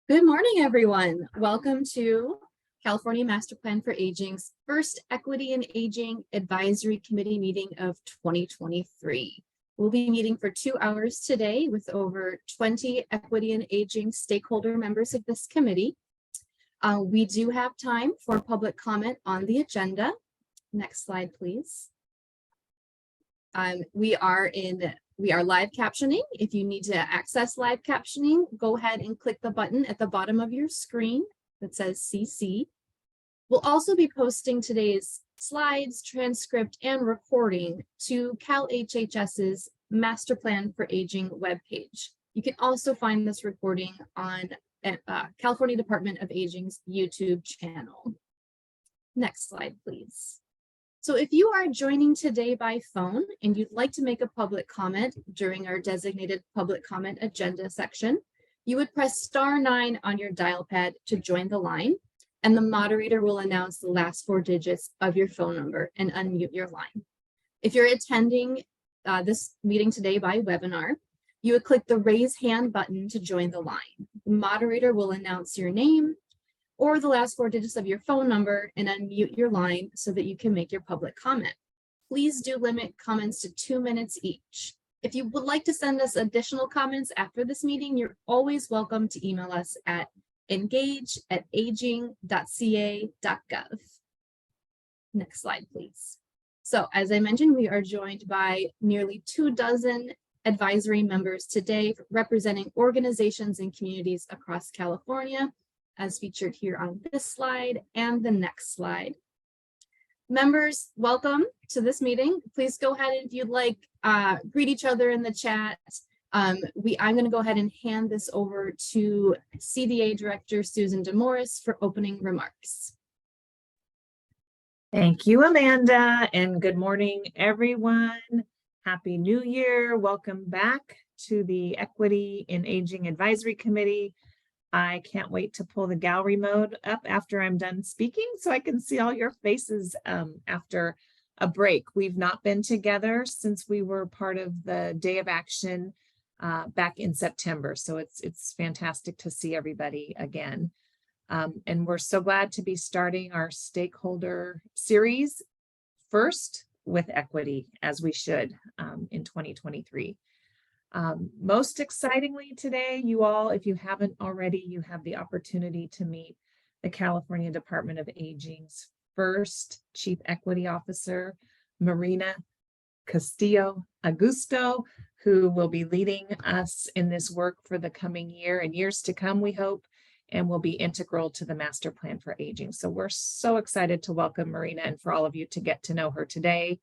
Good morning, everyone. Welcome to California Master Plan for Aging's first Equity and Aging Advisory Committee meeting of 2023. We'll be meeting for 2 hours today with over 20 equity and aging stakeholder members of this committee. We do have time for public comment on the agenda. Next slide, please. We are live captioning. If you need to access live captioning, go ahead and click the button at the bottom of your screen that says CC. We'll also be posting today's slides, transcript, and recording to CalHHS's Master Plan for Aging webpage. You can also find this recording on California Department of Aging's YouTube channel. Next slide, please. So if you are joining today by phone and you'd like to make a public comment during our designated public comment agenda section, you would press *9 on your dial pad to join the line, and the moderator will announce the last 4 digits of your phone number and unmute your line. If you're attending this meeting today by webinar, you would click the raise hand button to join the line. The moderator will announce your name or the last 4 digits of your phone number and unmute your line so that you can make your public comment. Please do limit comments to 2 minutes each. If you would like to send us additional comments after this meeting, you're always welcome to email us at engage@aging.ca.gov. Next slide, please. So as I mentioned, we are joined by nearly 24 advisory members today representing organizations and communities across California, as featured here on this slide and the next slide. Members, welcome to this meeting. Please go ahead and if you'd like, greet each other in the chat. I'm going to go ahead and hand this over to CDA Director Susan DeMorris for opening remarks. Thank you, Amanda, and good morning, everyone. Happy New Year. Welcome back to the Equity in Aging Advisory Committee. I can't wait to pull the gallery mode up after I'm done speaking so I can see all your faces after a break. We've not been together since we were part of the Day of Action back in September. So it's fantastic to see everybody again. And we're so glad to be starting our stakeholder series first with equity, as we should in 2023. Most excitingly today, you all, if you haven't already, you have the opportunity to meet the California Department of Aging's first Chief Equity Officer, Marina Castillo Augusto, who will be leading us in this work for the coming year and years to come, we hope, and will be integral to the Master Plan for Aging. So we're so excited to welcome Marina and for all of you to get to know her today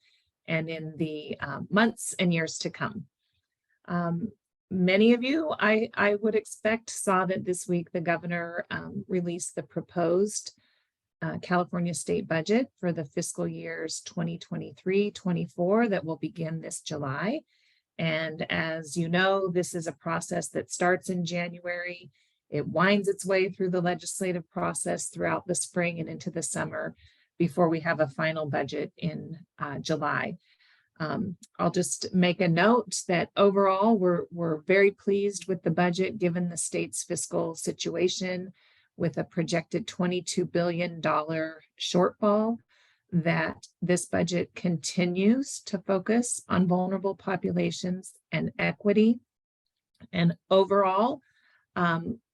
and in the months and years to come. Many of you, I would expect, saw that this week the governor released the proposed California state budget for the fiscal years 2023-24 that will begin this July. And as you know, this is a process that starts in January. It winds its way through the legislative process throughout the spring and into the summer before we have a final budget in July. I'll just make a note that overall we're very pleased with the budget given the state's fiscal situation, with a projected $22 billion shortfall, that this budget continues to focus on vulnerable populations and equity. And overall,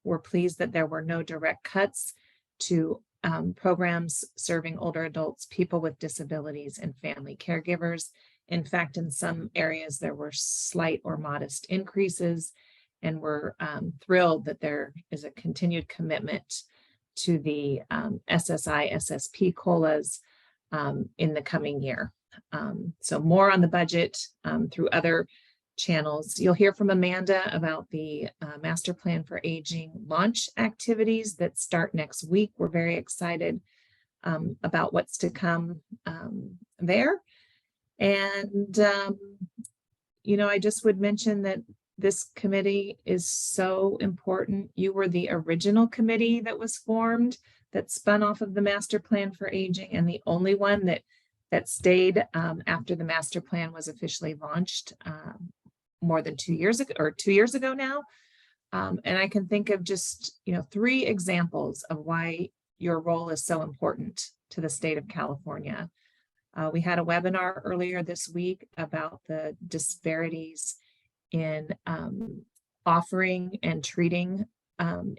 we're pleased that there were no direct cuts to programs serving older adults, people with disabilities, and family caregivers. In fact, in some areas, there were slight or modest increases, and we're thrilled that there is a continued commitment to the SSI, SSP COLAs in the coming year. So more on the budget through other channels. You'll hear from Amanda about the Master Plan for Aging launch activities that start next week. We're very excited about what's to come there. And, you know, I just would mention that this committee is so important. You were the original committee that was formed that spun off of the Master Plan for Aging, and the only one that stayed after the Master Plan was officially launched more than 2 years ago, or 2 years ago now. And I can think of just, 3 examples of why your role is so important to the state of California. We had a webinar earlier this week about the disparities in offering and treating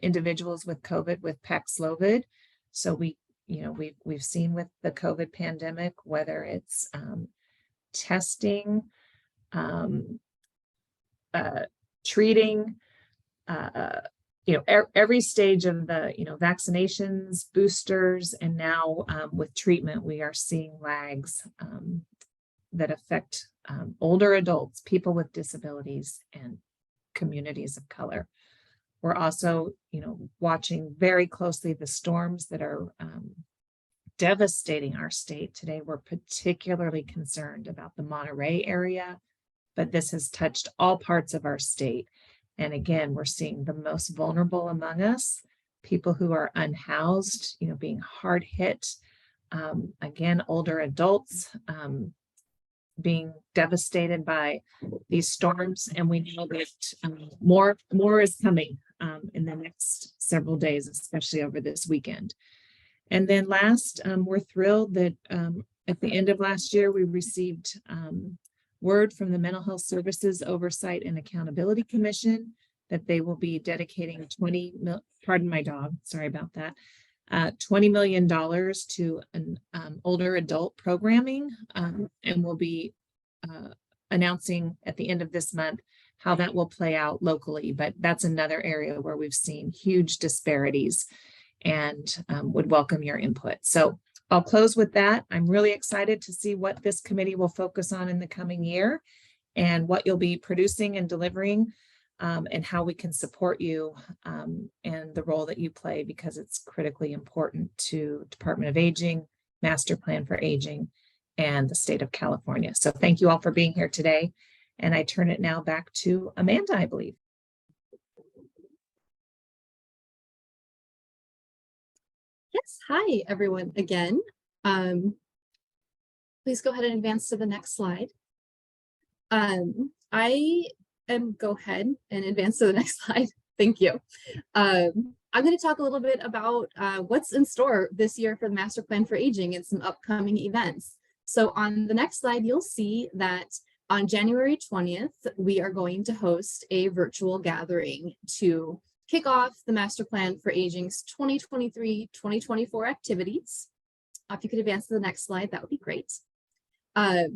individuals with COVID with Paxlovid. So we've seen with the COVID pandemic, whether it's testing, treating, every stage of the, vaccinations, boosters, and now with treatment, we are seeing lags that affect older adults, people with disabilities, and communities of color. We're also, watching very closely the storms that are devastating our state. Today, we're particularly concerned about the Monterey area, but this has touched all parts of our state. And again, we're seeing the most vulnerable among us, people who are unhoused, being hard hit. Again, older adults being devastated by these storms. And we know that more is coming in the next several days, especially over this weekend. And then last, we're thrilled that at the end of last year, we received word from the Mental Health Services Oversight and Accountability Commission that they will be dedicating $20 million to an older adult programming, and we'll be announcing at the end of this month how that will play out locally. But that's another area where we've seen huge disparities and would welcome your input. So I'll close with that. I'm really excited to see what this committee will focus on in the coming year and what you'll be producing and delivering, and how we can support you and the role that you play, because it's critically important to Department of Aging, Master Plan for Aging, and the state of California. So thank you all for being here today. And I turn it now back to Amanda, I believe. Yes, hi everyone again. Please go ahead and advance to the next slide. Go ahead and advance to the next slide. Thank you. I'm going to talk a little bit about what's in store this year for the Master Plan for Aging and some upcoming events. So on the next slide, you'll see that on January 20th, we are going to host a virtual gathering to kick off the Master Plan for Aging's 2023-2024 activities. If you could advance to the next slide, that would be great. I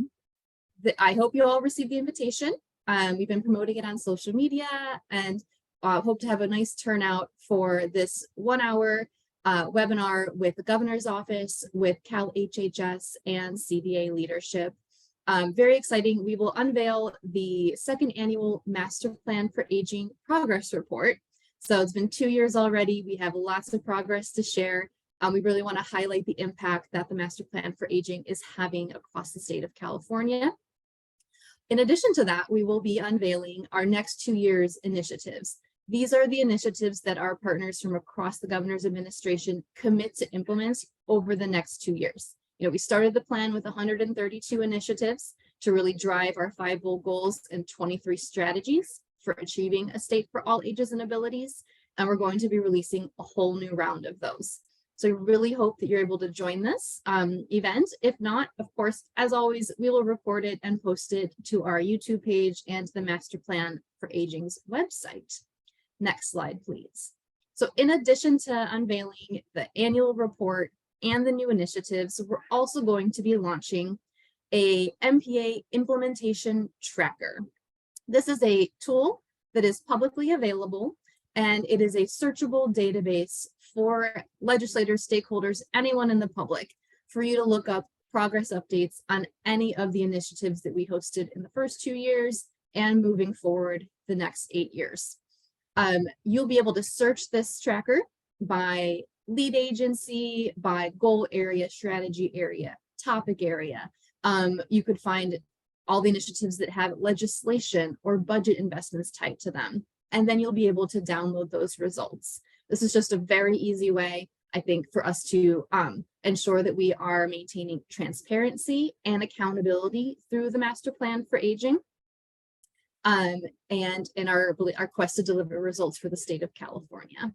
hope you all received the invitation. We've been promoting it on social media and hope to have a nice turnout for this 1-hour webinar with the governor's office, with Cal HHS and CDA leadership. Very exciting. We will unveil the 2nd annual Master Plan for Aging progress report. So it's been 2 years already. We have lots of progress to share. We really want to highlight the impact that the Master Plan for Aging is having across the state of California. In addition to that, we will be unveiling our next 2 years initiatives. These are the initiatives that our partners from across the governor's administration commit to implement over the next 2 years. We started the plan with 132 initiatives to really drive our 5 bold goals and 23 strategies for achieving a state for all ages and abilities. And we're going to be releasing a whole new round of those. So I really hope that you're able to join this event. If not, of course, as always, we will record it and post it to our YouTube page and the Master Plan for Aging's website. Next slide, please. So in addition to unveiling the annual report and the new initiatives, we're also going to be launching a MPA implementation tracker. This is a tool that is publicly available, and it is a searchable database for legislators, stakeholders, anyone in the public, for you to look up progress updates on any of the initiatives that we hosted in the first 2 years and moving forward the next 8 years. You'll be able to search this tracker by lead agency, by goal area, strategy area, topic area. You could find all the initiatives that have legislation or budget investments tied to them. And then you'll be able to download those results. This is just a very easy way, I think, for us to ensure that we are maintaining transparency and accountability through the Master Plan for Aging. and in our quest to deliver results for the state of California.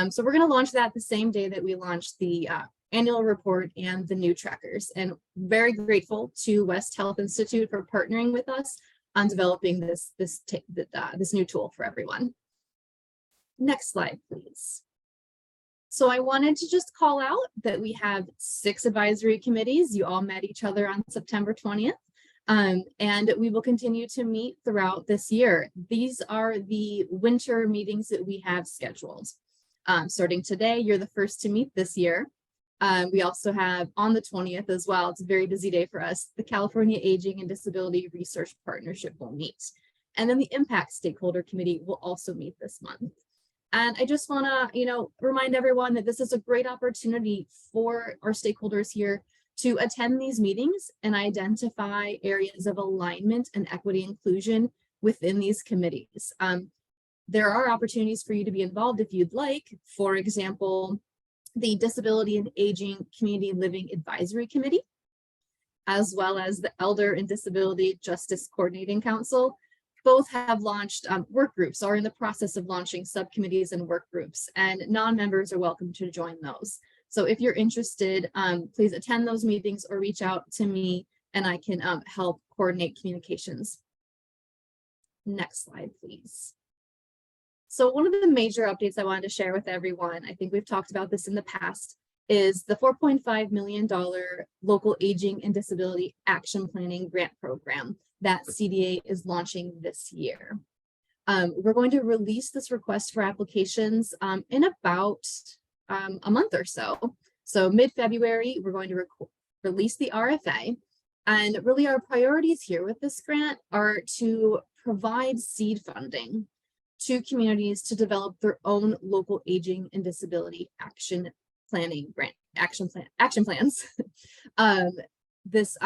So we're going to launch that the same day that we launch the annual report and the new trackers, and very grateful to West Health Institute for partnering with us on developing this new tool for everyone. Next slide, please. So I wanted to just call out that we have 6 advisory committees. You all met each other on September 20th. And we will continue to meet throughout this year. These are the winter meetings that we have scheduled. Starting today, you're the first to meet this year. We also have on the 20th as well, it's a very busy day for us, the California Aging and Disability Research Partnership will meet. And then the Impact Stakeholder Committee will also meet this month. And I just want to, remind everyone that this is a great opportunity for our stakeholders here to attend these meetings and identify areas of alignment and equity inclusion within these committees. There are opportunities for you to be involved if you'd like. For example, the Disability and Aging Community Living Advisory Committee, as well as the Elder and Disability Justice Coordinating Council. Both have launched work groups or are in the process of launching subcommittees and work groups, and non-members are welcome to join those. So if you're interested, please attend those meetings or reach out to me and I can help coordinate communications. Next slide, please. So one of the major updates I wanted to share with everyone, I think we've talked about this in the past, is the $4.5 million Local Aging and Disability Action Planning Grant Program that CDA is launching this year. We're going to release this request for applications in about a month or so. So mid-February, we're going to release the RFA. And really our priorities here with this grant are to provide seed funding to communities to develop their own local aging and disability action planning grant action plans. This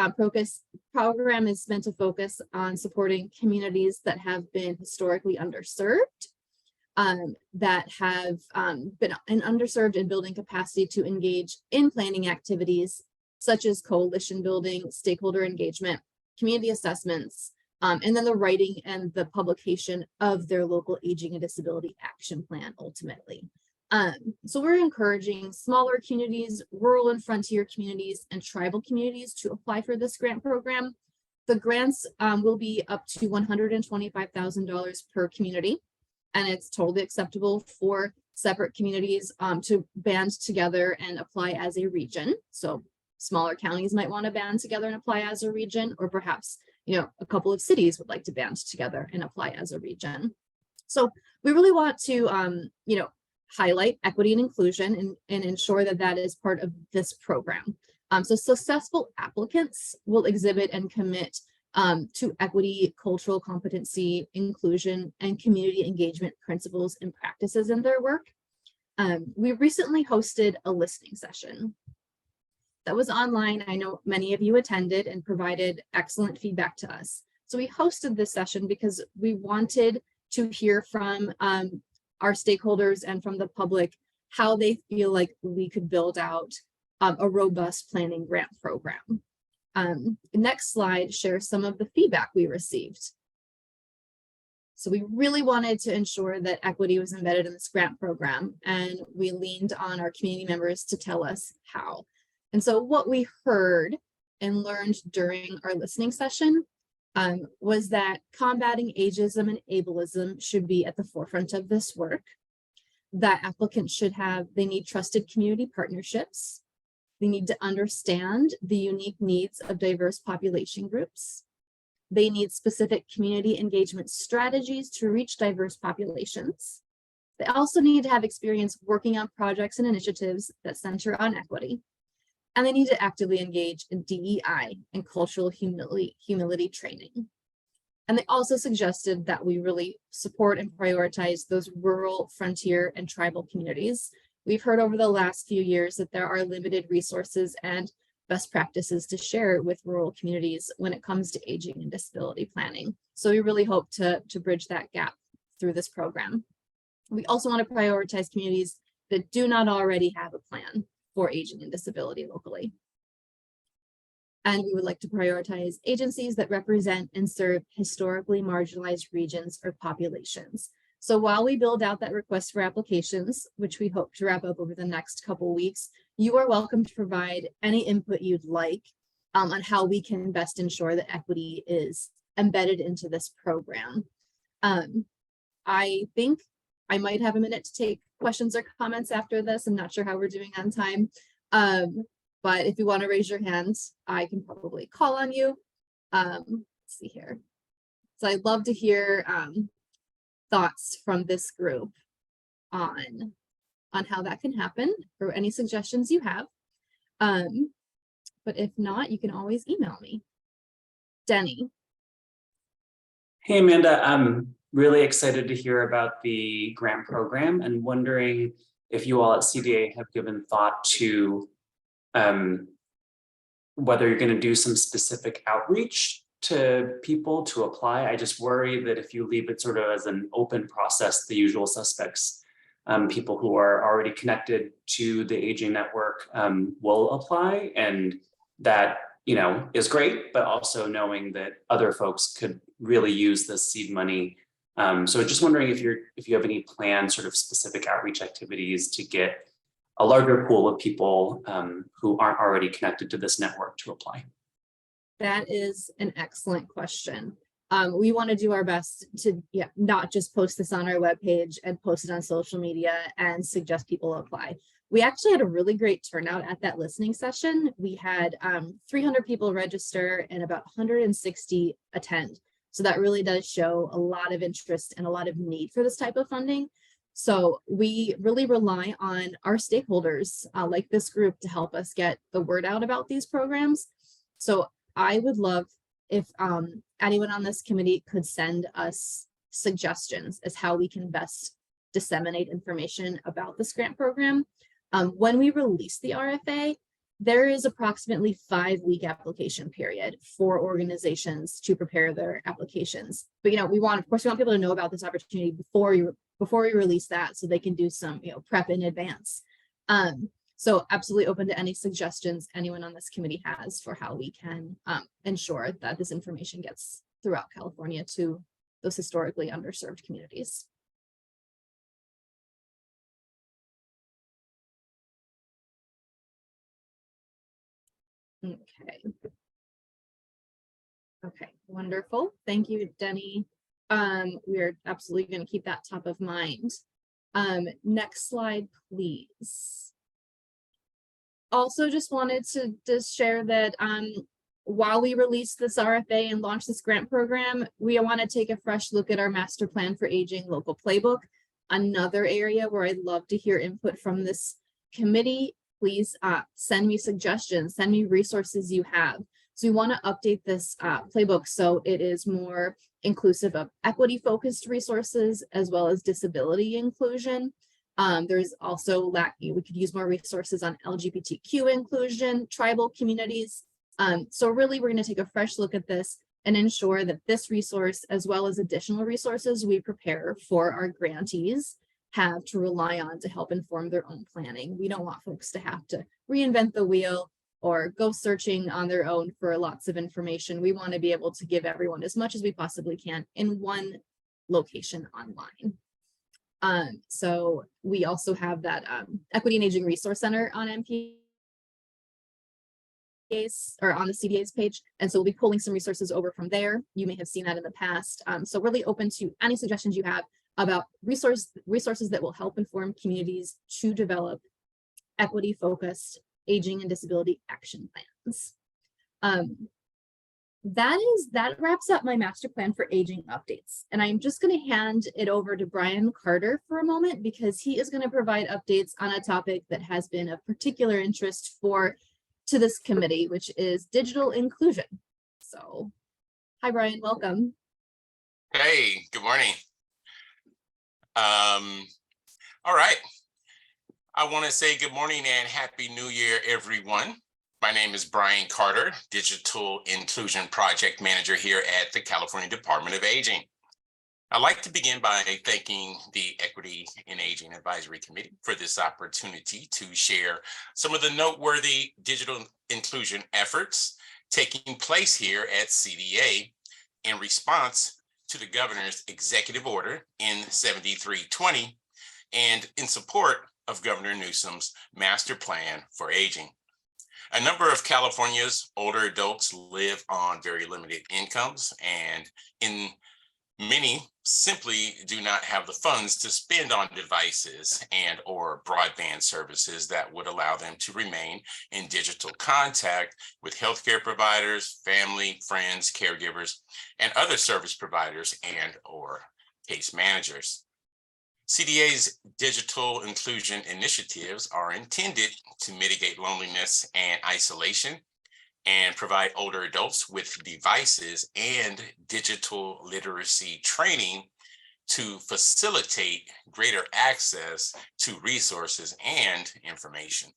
program is meant to focus on supporting communities that have been historically underserved, that have been underserved in building capacity to engage in planning activities such as coalition building, stakeholder engagement, community assessments, and then the writing and the publication of their local aging and disability action plan ultimately. So we're encouraging smaller communities, rural and frontier communities, and tribal communities to apply for this grant program. The grants will be up to $125,000 per community, and it's totally acceptable for separate communities to band together and apply as a region. So smaller counties might want to band together and apply as a region, or perhaps a couple of cities would like to band together and apply as a region. So we really want to highlight equity and inclusion and ensure that that is part of this program. So successful applicants will exhibit and commit to equity, cultural competency, inclusion, and community engagement principles and practices in their work. We recently hosted a listening session that was online. I know many of you attended and provided excellent feedback to us. So we hosted this session because we wanted to hear from our stakeholders and from the public how they feel like we could build out a robust planning grant program. Next slide shares some of the feedback we received. So we really wanted to ensure that equity was embedded in this grant program, and we leaned on our community members to tell us how. And so what we heard and learned during our listening session was that combating ageism and ableism should be at the forefront of this work, that applicants they need trusted community partnerships. They need to understand the unique needs of diverse population groups. They need specific community engagement strategies to reach diverse populations. They also need to have experience working on projects and initiatives that center on equity. And they need to actively engage in DEI and cultural humility training. And they also suggested that we really support and prioritize those rural, frontier, and tribal communities. We've heard over the last few years that there are limited resources and best practices to share with rural communities when it comes to aging and disability planning. So we really hope to bridge that gap through this program. We also want to prioritize communities that do not already have a plan for aging and disability locally. And we would like to prioritize agencies that represent and serve historically marginalized regions or populations. So while we build out that request for applications, which we hope to wrap up over the next couple of weeks, you are welcome to provide any input you'd like on how we can best ensure that equity is embedded into this program. I think I might have a minute to take questions or comments after this. I'm not sure how we're doing on time. But if you want to raise your hand, I can probably call on you. Let's see here. So I'd love to hear thoughts from this group on how that can happen, or any suggestions you have. But if not, you can always email me. Denny. Hey, Amanda, I'm really excited to hear about the grant program and wondering if you all at CDA have given thought to whether you're going to do some specific outreach to people to apply. I just worry that if you leave it sort of as an open process, the usual suspects, people who are already connected to the aging network will apply, and that, you know, is great, but also knowing that other folks could really use this seed money. So just wondering if you have any planned sort of specific outreach activities to get a larger pool of people who aren't already connected to this network to apply. That is an excellent question. We want to do our best to not just post this on our webpage and post it on social media and suggest people apply. We actually had a really great turnout at that listening session. We had 300 people register and about 160 attend. So that really does show a lot of interest and a lot of need for this type of funding. So we really rely on our stakeholders like this group to help us get the word out about these programs. So I would love if anyone on this committee could send us suggestions as how we can best disseminate information about this grant program. When we release the RFA, there is approximately 5-week application period for organizations to prepare their applications. But of course, we want people to know about this opportunity before we release that, so they can do some prep in advance. So absolutely open to any suggestions anyone on this committee has for how we can ensure that this information gets throughout California to those historically underserved communities. Okay, wonderful. Thank you, Denny. We're absolutely going to keep that top of mind. Next slide, please. Also, just wanted to share that while we release this RFA and launch this grant program, we want to take a fresh look at our master plan for aging local playbook. Another area where I'd love to hear input from this committee. Please send me suggestions, send me resources you have. So we want to update this playbook so it is more inclusive of equity-focused resources as well as disability inclusion. There's also we could use more resources on LGBTQ inclusion, tribal communities. So really, we're going to take a fresh look at this and ensure that this resource, as well as additional resources we prepare for our grantees, have to rely on to help inform their own planning. We don't want folks to have to reinvent the wheel or go searching on their own for lots of information. We want to be able to give everyone as much as we possibly can in one location online. So we also have that Equity and Aging Resource Center on MPA's or on the CDA's page. And so we'll be pulling some resources over from there. You may have seen that in the past. So really open to any suggestions you have about resources that will help inform communities to develop equity-focused aging and disability action plans. That wraps up my master plan for aging updates. And I'm just going to hand it over to Brian Carter for a moment, because he is going to provide updates on a topic that has been of particular interest to this committee, which is digital inclusion. So, hi, Brian, welcome. Hey, good morning. All right. I want to say good morning and Happy New Year, everyone. My name is Brian Carter, Digital Inclusion Project Manager here at the California Department of Aging. I'd like to begin by thanking the Equity and Aging Advisory Committee for this opportunity to share some of the noteworthy digital inclusion efforts taking place here at CDA in response to the governor's executive order in 7320 and in support of Governor Newsom's master plan for aging. A number of California's older adults live on very limited incomes, and many simply do not have the funds to spend on devices and or broadband services that would allow them to remain in digital contact with healthcare providers, family, friends, caregivers, and other service providers and or case managers. CDA's digital inclusion initiatives are intended to mitigate loneliness and isolation and provide older adults with devices and digital literacy training to facilitate greater access to resources and information.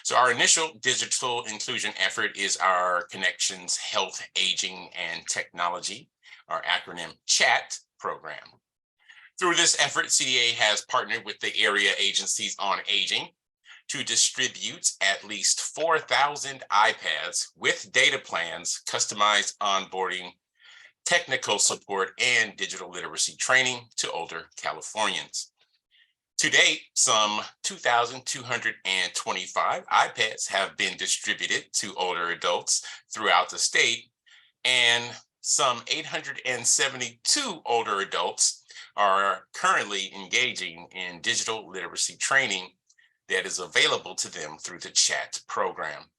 So our initial digital inclusion effort is our Connections Health, Aging, and Technology, our acronym CHAT program. Through this effort, CDA has partnered with the area agencies on aging to distribute at least 4,000 iPads with data plans, customized onboarding, technical support, and digital literacy training to older Californians. To date, some 2,225 iPads have been distributed to older adults throughout the state, and some 872 older adults are currently engaging in digital literacy training that is available to them through the CHAT program.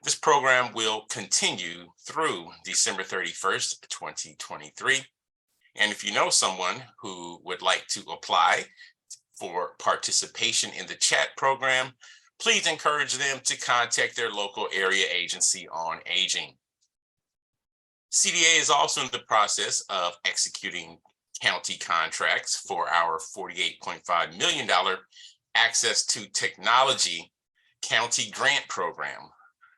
This program will continue through December 31st, 2023. And if you know someone who would like to apply for participation in the CHAT program, please encourage them to contact their local area agency on aging. CDA is also in the process of executing county contracts for our $48.5 million Access to Technology County Grant Program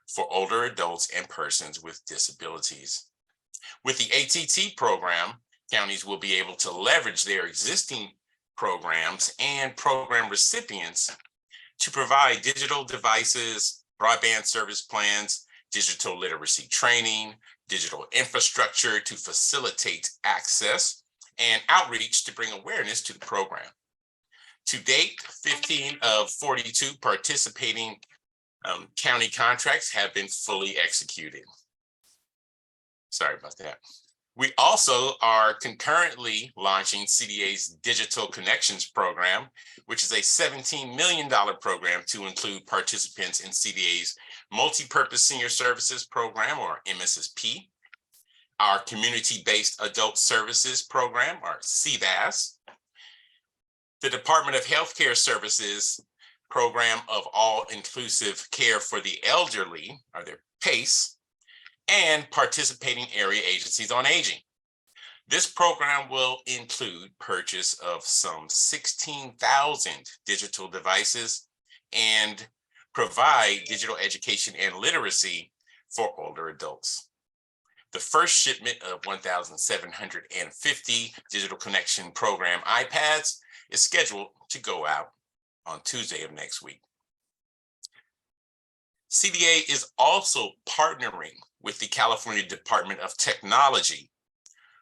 for older adults and persons with disabilities. With the ATT program, counties will be able to leverage their existing programs and program recipients to provide digital devices, broadband service plans, digital literacy training, digital infrastructure to facilitate access, and outreach to bring awareness to the program. To date, 15 of 42 participating county contracts have been fully executed. Sorry about that. We also are concurrently launching CDA's Digital Connections program, which is a $17 million program to include participants in CDA's Multipurpose Senior Services Program, or MSSP, our Community-Based Adult Services Program, or CBAS, the Department of Healthcare Services Program of All-Inclusive Care for the Elderly, or their PACE, and participating area agencies on aging. This program will include purchase of some 16,000 digital devices and provide digital education and literacy for older adults. The first shipment of 1,750 Digital Connection Program iPads is scheduled to go out on Tuesday of next week. CDA is also partnering with the California Department of Technology,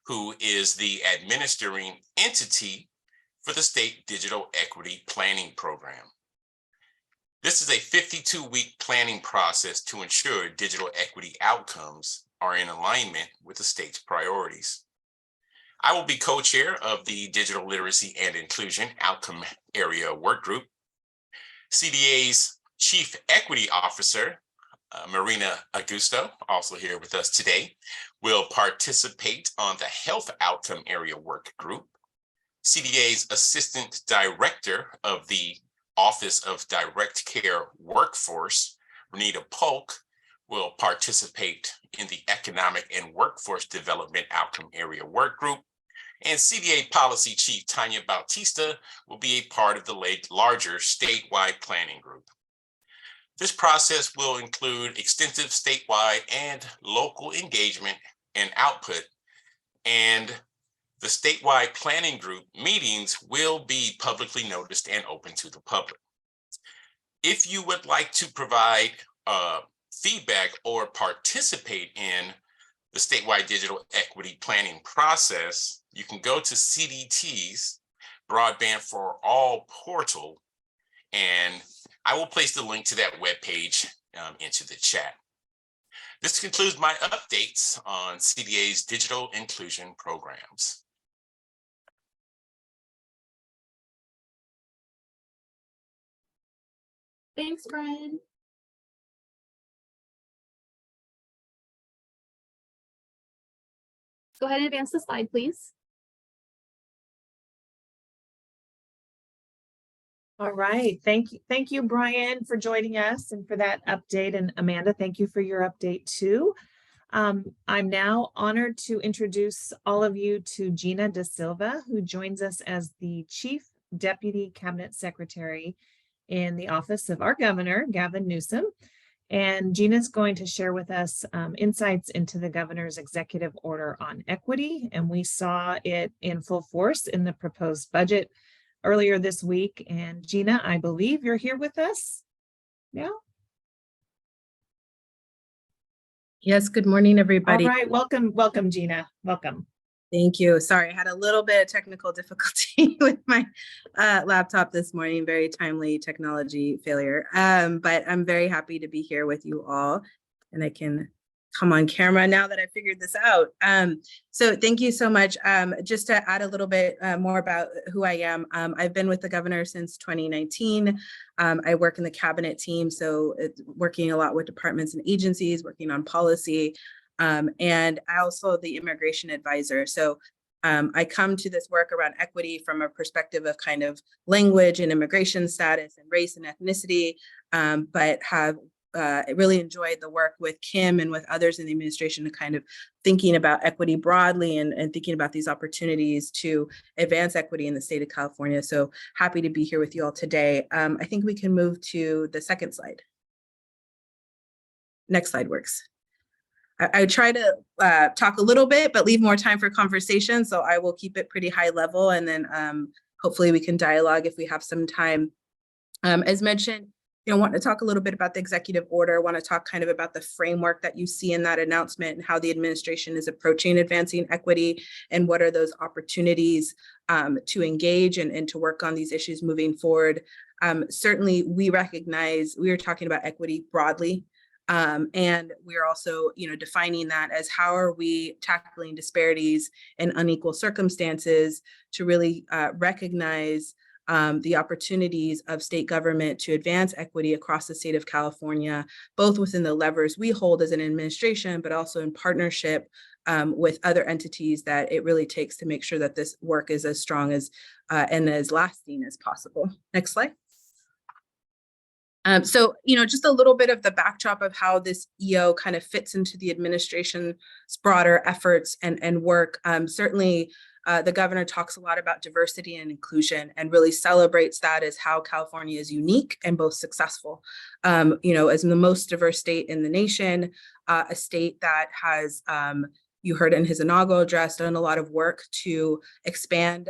who is the administering entity for the State Digital Equity Planning Program. This is a 52-week planning process to ensure digital equity outcomes are in alignment with the state's priorities. I will be co-chair of the Digital Literacy and Inclusion Outcome Area Work Group. CDA's Chief Equity Officer, Marina, also here with us today, will participate on the Health Outcome Area Work Group. CDA's Assistant Director of the Office of Direct Care Workforce, Renita Polk, will participate in the Economic and Workforce Development Outcome Area Work Group. And CDA Policy Chief Tanya Bautista will be a part of the larger statewide planning group. This process will include extensive statewide and local engagement and output, and the statewide planning group meetings will be publicly noticed and open to the public. If you would like to provide feedback or participate in the statewide digital equity planning process, you can go to CDT's Broadband for All portal, and I will place the link to that webpage into the chat. This concludes my updates on CDA's digital inclusion programs. Thanks, Brian. Go ahead and advance the slide, please. All right, thank you, Brian, for joining us and for that update. And Amanda, thank you for your update too. I'm now honored to introduce all of you to Gina De Silva, who joins us as the Chief Deputy Cabinet Secretary in the office of our governor, Gavin Newsom. And Gina's going to share with us insights into the governor's executive order on equity. And we saw it in full force in the proposed budget earlier this week. And Gina, I believe you're here with us now. Yes, good morning, everybody. All right, welcome, Gina, welcome. Thank you. Sorry, I had a little bit of technical difficulty with my laptop this morning, very timely technology failure. But I'm very happy to be here with you all, and I can come on camera now that I figured this out. So thank you so much. Just to add a little bit more about who I am, I've been with the governor since 2019. I work in the cabinet team, so it's working a lot with departments and agencies, working on policy, and I also the immigration advisor. So I come to this work around equity from a perspective of kind of language and immigration status and race and ethnicity, but have really enjoyed the work with Kim and with others in the administration to kind of thinking about equity broadly and thinking about these opportunities to advance equity in the state of California. So happy to be here with you all today. I think we can move to the second slide. Next slide works. I try to talk a little bit, but leave more time for conversation. So I will keep it pretty high level, and then hopefully we can dialogue if we have some time. As mentioned, want to talk a little bit about the executive order, want to talk kind of about the framework that you see in that announcement and how the administration is approaching advancing equity and what are those opportunities to engage and to work on these issues moving forward. Certainly we recognize we are talking about equity broadly. And we're also, defining that as how are we tackling disparities and unequal circumstances to really recognize the opportunities of state government to advance equity across the state of California, both within the levers we hold as an administration, but also in partnership with other entities that it really takes to make sure that this work is as strong as and as lasting as possible. Next slide. So, just a little bit of the backdrop of how this EO kind of fits into the administration's broader efforts and work. Certainly, the governor talks a lot about diversity and inclusion and really celebrates that as how California is unique and both successful. As the most diverse state in the nation, a state that has, you heard in his inaugural address, done a lot of work to expand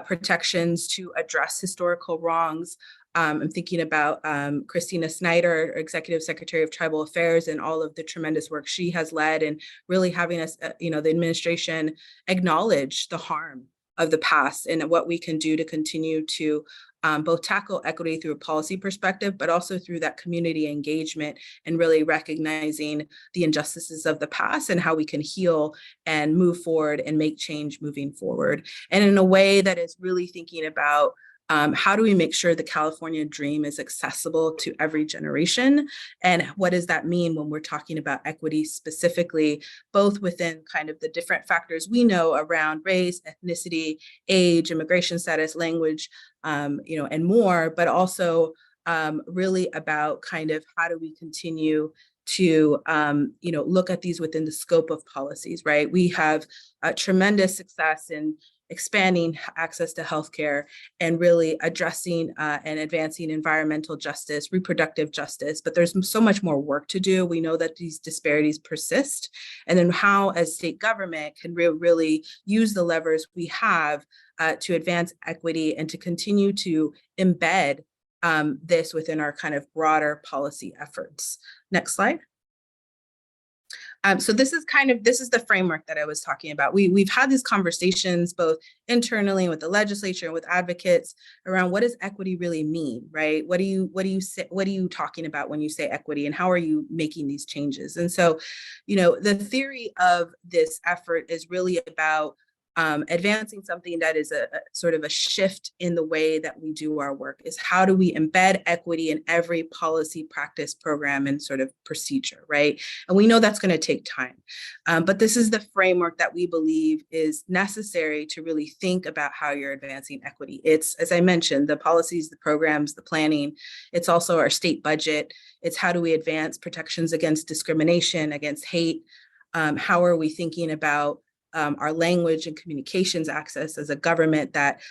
protections to address historical wrongs. I'm thinking about Christina Snyder, Executive Secretary of Tribal Affairs, and all of the tremendous work she has led, and really having us, the administration acknowledge the harm of the past and what we can do to continue to both tackle equity through a policy perspective, but also through that community engagement and really recognizing the injustices of the past and how we can heal and move forward and make change moving forward. And in a way that is really thinking about how do we make sure the California dream is accessible to every generation? And what does that mean when we're talking about equity specifically, both within kind of the different factors we know around race, ethnicity, age, immigration status, language, and more, but also really about kind of how do we continue to look at these within the scope of policies, right? We have tremendous success in expanding access to healthcare and really addressing and advancing environmental justice, reproductive justice, but there's so much more work to do. We know that these disparities persist, and then how as state government can really use the levers we have to advance equity and to continue to embed this within our kind of broader policy efforts. Next slide. So this is the framework that I was talking about. We've had these conversations both internally with the legislature and with advocates around what does equity really mean, right? What do you talking about when you say equity, and how are you making these changes? And so, the theory of this effort is really about advancing something that is a sort of a shift in the way that we do our work. Is how do we embed equity in every policy, practice, program, and sort of procedure, right? And we know that's going to take time, but this is the framework that we believe is necessary to really think about how you're advancing equity. It's, as I mentioned, the policies, the programs, the planning. It's also our state budget. It's how do we advance protections against discrimination, against hate? How are we thinking about our language and communications access as a government that,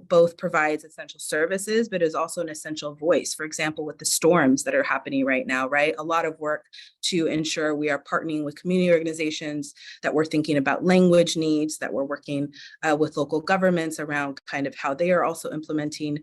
both provides essential services, but is also an essential voice. For example, with the storms that are happening right now, right? A lot of work to ensure we are partnering with community organizations, that we're thinking about language needs, that we're working with local governments around kind of how they are also implementing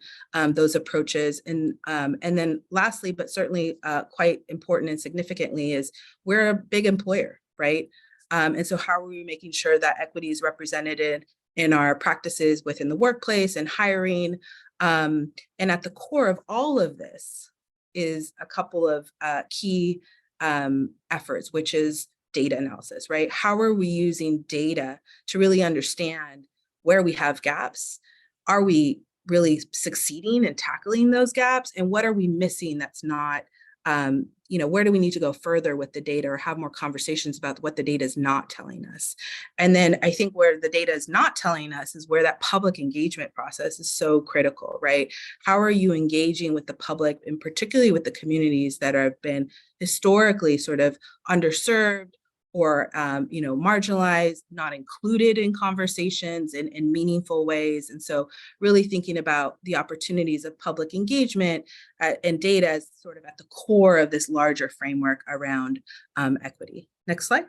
those approaches. And then lastly, but certainly quite important and significantly, is we're a big employer, right? And so how are we making sure that equity is represented in our practices within the workplace and hiring? And at the core of all of this is a couple of key efforts, which is data analysis, right? How are we using data to really understand where we have gaps? Are we really succeeding in tackling those gaps? And what are we missing that's not where do we need to go further with the data, or have more conversations about what the data is not telling us? And then I think where the data is not telling us is where that public engagement process is so critical, right? How are you engaging with the public, and particularly with the communities that have been historically sort of underserved or marginalized, not included in conversations in meaningful ways? And so really thinking about the opportunities of public engagement and data as sort of at the core of this larger framework around equity. Next slide.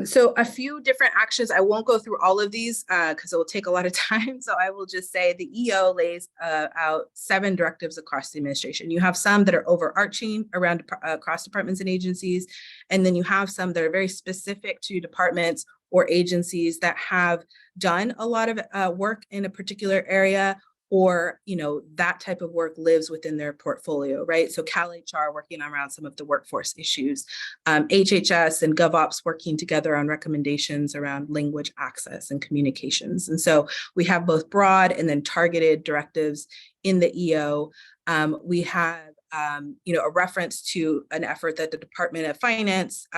So a few different actions. I won't go through all of these because it will take a lot of time. So I will just say the EO lays out 7 directives across the administration. You have some that are overarching around across departments and agencies, and then you have some that are very specific to departments or agencies that have done a lot of work in a particular area, or that type of work lives within their portfolio, right? So CalHR working around some of the workforce issues, HHS and GovOps working together on recommendations around language access and communications. And so we have both broad and then targeted directives in the EO. We have a reference to an effort that the Department of Finance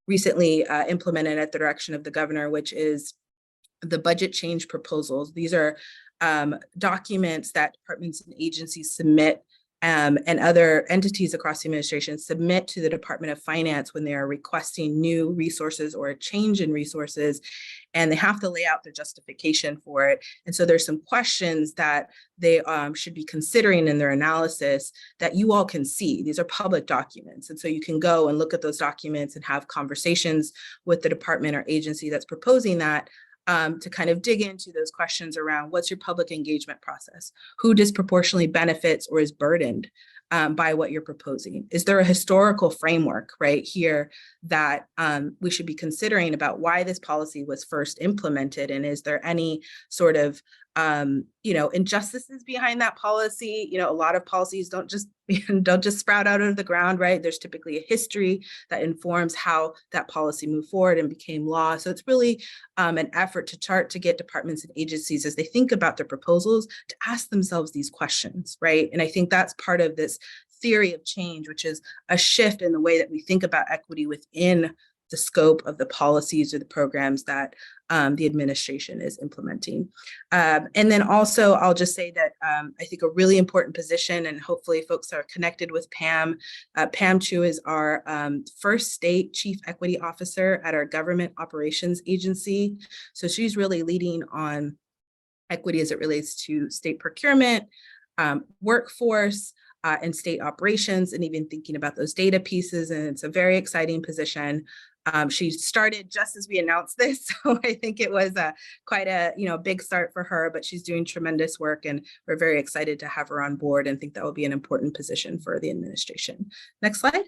recently implemented at the direction of the governor, which is the budget change proposals. These are documents that departments and agencies submit and other entities across the administration submit to the Department of Finance when they are requesting new resources or a change in resources, and they have to lay out their justification for it. And so there's some questions that they should be considering in their analysis that you all can see. These are public documents. And so you can go and look at those documents and have conversations with the department or agency that's proposing that, to kind of dig into those questions around what's your public engagement process? Who disproportionately benefits or is burdened by what you're proposing? Is there a historical framework right here that we should be considering about why this policy was first implemented? And is there any sort of injustices behind that policy? A lot of policies don't just sprout out of the ground, right? There's typically a history that informs how that policy moved forward and became law. So it's really an effort to get departments and agencies, as they think about their proposals, to ask themselves these questions, right? And I think that's part of this theory of change, which is a shift in the way that we think about equity within the scope of the policies or the programs that the administration is implementing. And then also, I'll just say that I think a really important position, and hopefully folks are connected with Pam. Pam Chu is our first state chief equity officer at our government operations agency. So she's really leading on equity as it relates to state procurement, workforce, and state operations, and even thinking about those data pieces. And it's a very exciting position. She started just as we announced this, so I think it was quite a big start for her, but she's doing tremendous work, and we're very excited to have her on board and think that will be an important position for the administration. Next slide.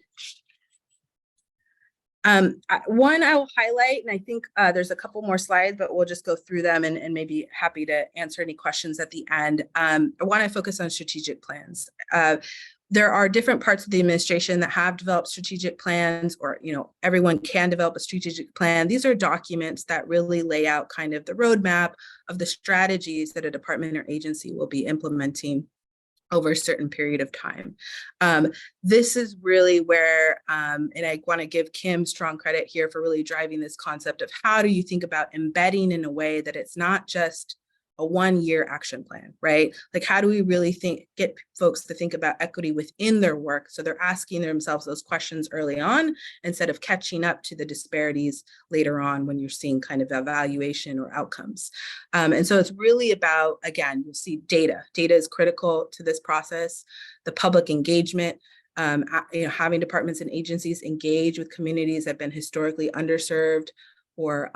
One I will highlight, and I think there's a couple more slides, but we'll just go through them and maybe happy to answer any questions at the end. I want to focus on strategic plans. There are different parts of the administration that have developed strategic plans, or everyone can develop a strategic plan. These are documents that really lay out kind of the roadmap of the strategies that a department or agency will be implementing over a certain period of time. This is really where, and I want to give Kim strong credit here for really driving this concept of how do you think about embedding in a way that it's not just a one-year action plan, right? Like, how do we really get folks to think about equity within their work, so they're asking themselves those questions early on instead of catching up to the disparities later on when you're seeing kind of evaluation or outcomes. And so it's really about, again, you'll see data. Data is critical to this process. The public engagement, having departments and agencies engage with communities that have been historically underserved or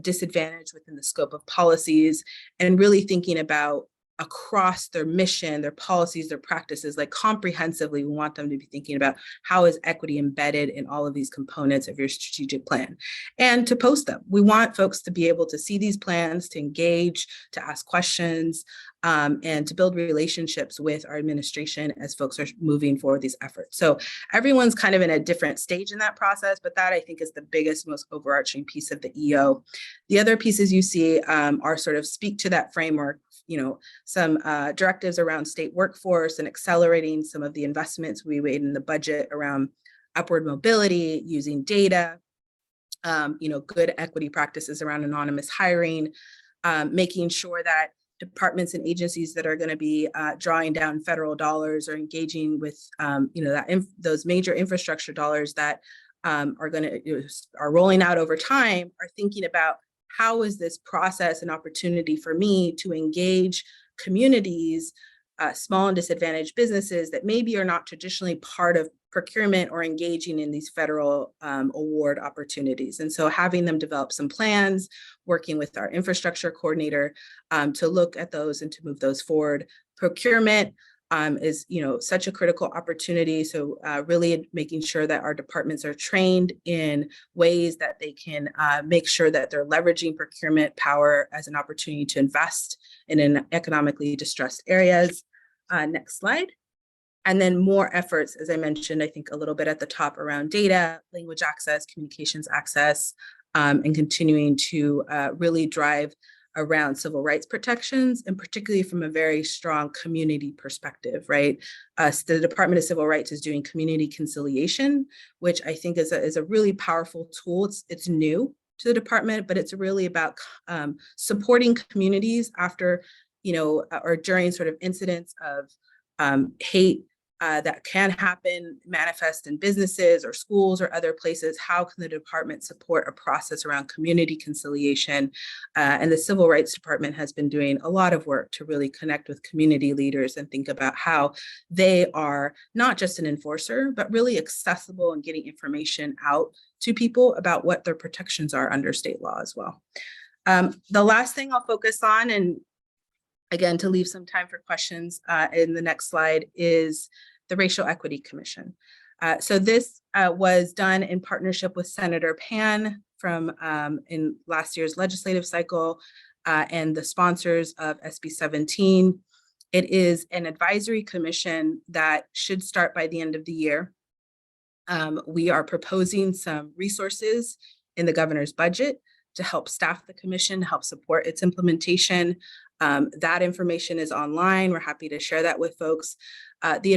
disadvantaged within the scope of policies, and really thinking about across their mission, their policies, their practices, like comprehensively, we want them to be thinking about how is equity embedded in all of these components of your strategic plan, and to post them. We want folks to be able to see these plans, to engage, to ask questions, and to build relationships with our administration as folks are moving forward these efforts. So everyone's kind of in a different stage in that process, but that I think is the biggest, most overarching piece of the EO. The other pieces you see are sort of speak to that framework, some directives around state workforce and accelerating some of the investments we made in the budget around upward mobility, using data, good equity practices around anonymous hiring, making sure that departments and agencies that are going to be drawing down federal dollars or engaging with, those major infrastructure dollars that are rolling out over time, are thinking about how is this process an opportunity for me to engage communities, small and disadvantaged businesses that maybe are not traditionally part of procurement or engaging in these federal award opportunities. And so having them develop some plans, working with our infrastructure coordinator to look at those and to move those forward. Procurement is such a critical opportunity. So really making sure that our departments are trained in ways that they can make sure that they're leveraging procurement power as an opportunity to invest in economically distressed areas. Next slide. And then more efforts, as I mentioned, I think a little bit at the top, around data, language access, communications access, and continuing to really drive around civil rights protections, and particularly from a very strong community perspective, right? The Department of Civil Rights is doing community conciliation, which I think is a really powerful tool. It's new to the department, but it's really about supporting communities after, or during sort of incidents of hate that can happen, manifest in businesses or schools or other places. How can the department support a process around community conciliation? And the Civil Rights Department has been doing a lot of work to really connect with community leaders and think about how they are not just an enforcer, but really accessible and getting information out to people about what their protections are under state law as well. The last thing I'll focus on, and again, to leave some time for questions in the next slide, is the Racial Equity Commission. So this was done in partnership with Senator Pan from in last year's legislative cycle and the sponsors of SB 17. It is an advisory commission that should start by the end of the year. We are proposing some resources in the governor's budget to help staff the commission, help support its implementation. That information is online. We're happy to share that with folks. This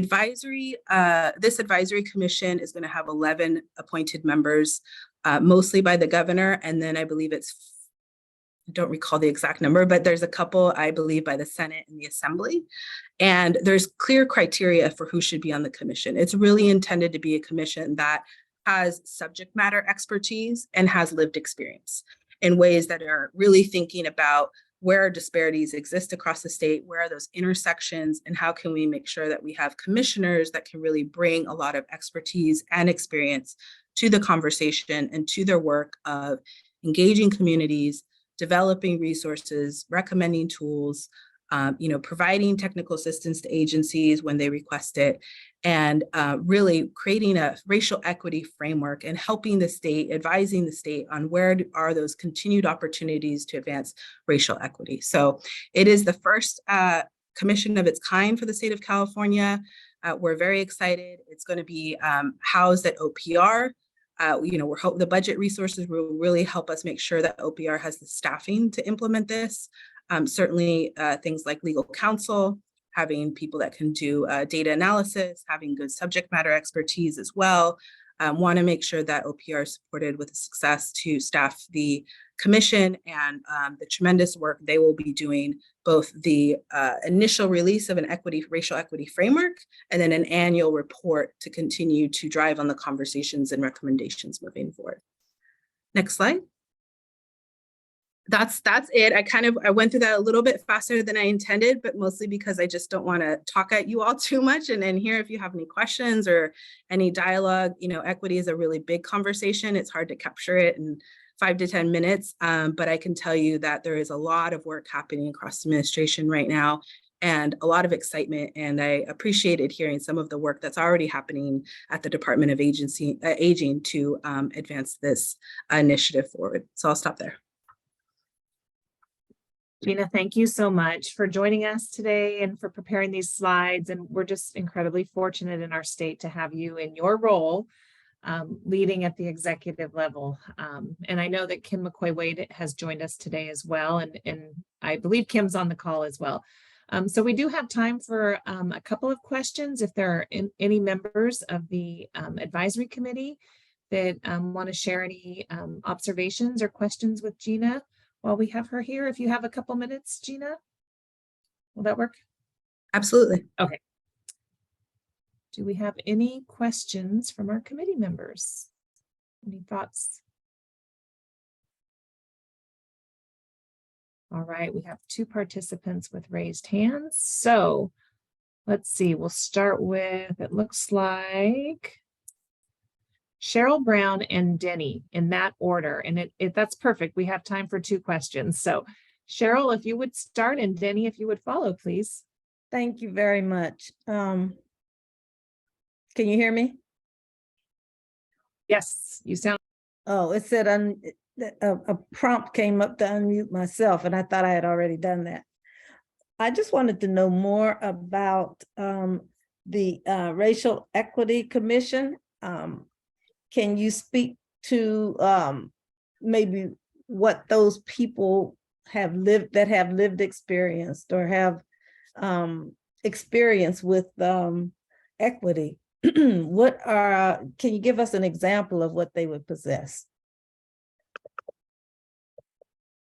advisory commission is going to have 11 appointed members, mostly by the governor. And then I believe I don't recall the exact number, but there's a couple, I believe, by the Senate and the Assembly. And there's clear criteria for who should be on the commission. It's really intended to be a commission that has subject matter expertise and has lived experience in ways that are really thinking about where disparities exist across the state, where are those intersections, and how can we make sure that we have commissioners that can really bring a lot of expertise and experience to the conversation and to their work of engaging communities, developing resources, recommending tools, providing technical assistance to agencies when they request it, and really creating a racial equity framework and helping the state, advising the state on where are those continued opportunities to advance racial equity. So it is the first commission of its kind for the state of California. We're very excited. It's going to be housed at OPR. We're hoping the budget resources will really help us make sure that OPR has the staffing to implement this. Certainly things like legal counsel, having people that can do data analysis, having good subject matter expertise as well. Want to make sure that OPR is supported with success to staff the commission and the tremendous work they will be doing, both the initial release of an racial equity framework, and then an annual report to continue to drive on the conversations and recommendations moving forward. Next slide. That's it. I went through that a little bit faster than I intended, but mostly because I just don't want to talk at you all too much. And then here, if you have any questions or any dialogue, equity is a really big conversation. It's hard to capture it in 5 to 10 minutes. But I can tell you that there is a lot of work happening across the administration right now and a lot of excitement. And I appreciated hearing some of the work that's already happening at the Department of Aging to advance this initiative forward. So I'll stop there. Gina, thank you so much for joining us today and for preparing these slides. And we're just incredibly fortunate in our state to have you in your role leading at the executive level. And I know that Kim McCoy-Wade has joined us today as well. And I believe Kim's on the call as well. So we do have time for a couple of questions. If there are any members of the advisory committee that want to share any observations or questions with Gina while we have her here. If you have a couple minutes, Gina, will that work? Absolutely. Okay. Do we have any questions from our committee members? Any thoughts? All right, we have 2 participants with raised hands. So let's see, we'll start with, it looks like Cheryl Brown and Denny in that order. And that's perfect. We have time for 2 questions. So Cheryl, if you would start, and Denny, if you would follow, please. Thank you very much. Can you hear me? Yes, you sound. Oh, it said a prompt came up to unmute myself, and I thought I had already done that. I just wanted to know more about the Racial Equity Commission. Can you speak to maybe what those people have lived experience or have experience with equity? Can you give us an example of what they would possess?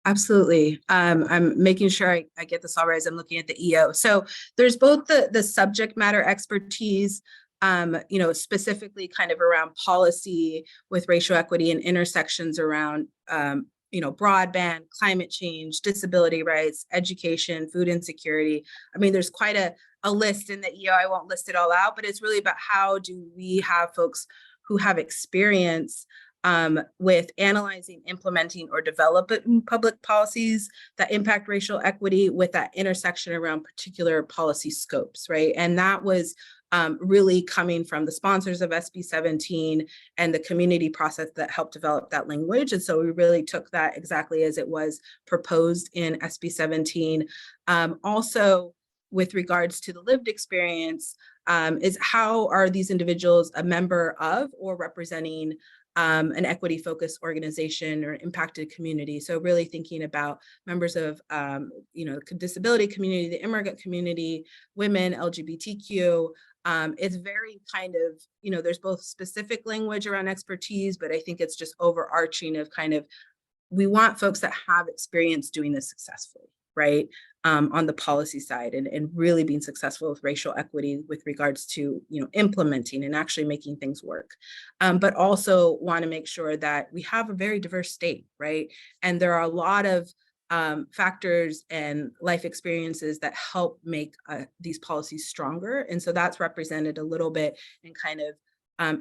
Absolutely. I'm making sure I get this all right as I'm looking at the EO. So there's both the subject matter expertise, specifically kind of around policy with racial equity and intersections around, broadband, climate change, disability rights, education, food insecurity. I mean, there's quite a list in the EO. I won't list it all out, but it's really about how do we have folks who have experience with analyzing, implementing, or developing public policies that impact racial equity with that intersection around particular policy scopes, right? And that was really coming from the sponsors of SB 17 and the community process that helped develop that language. And so we really took that exactly as it was proposed in SB 17. Also, with regards to the lived experience, is how are these individuals a member of or representing an equity-focused organization or impacted community? So really thinking about members of, the disability community, the immigrant community, women, LGBTQ. It's very kind of, there's both specific language around expertise, but I think it's just overarching of kind of, we want folks that have experience doing this successfully, right? On the policy side and really being successful with racial equity with regards to, implementing and actually making things work. But also want to make sure that we have a very diverse state, right? And there are a lot of factors and life experiences that help make these policies stronger. And so that's represented a little bit in kind of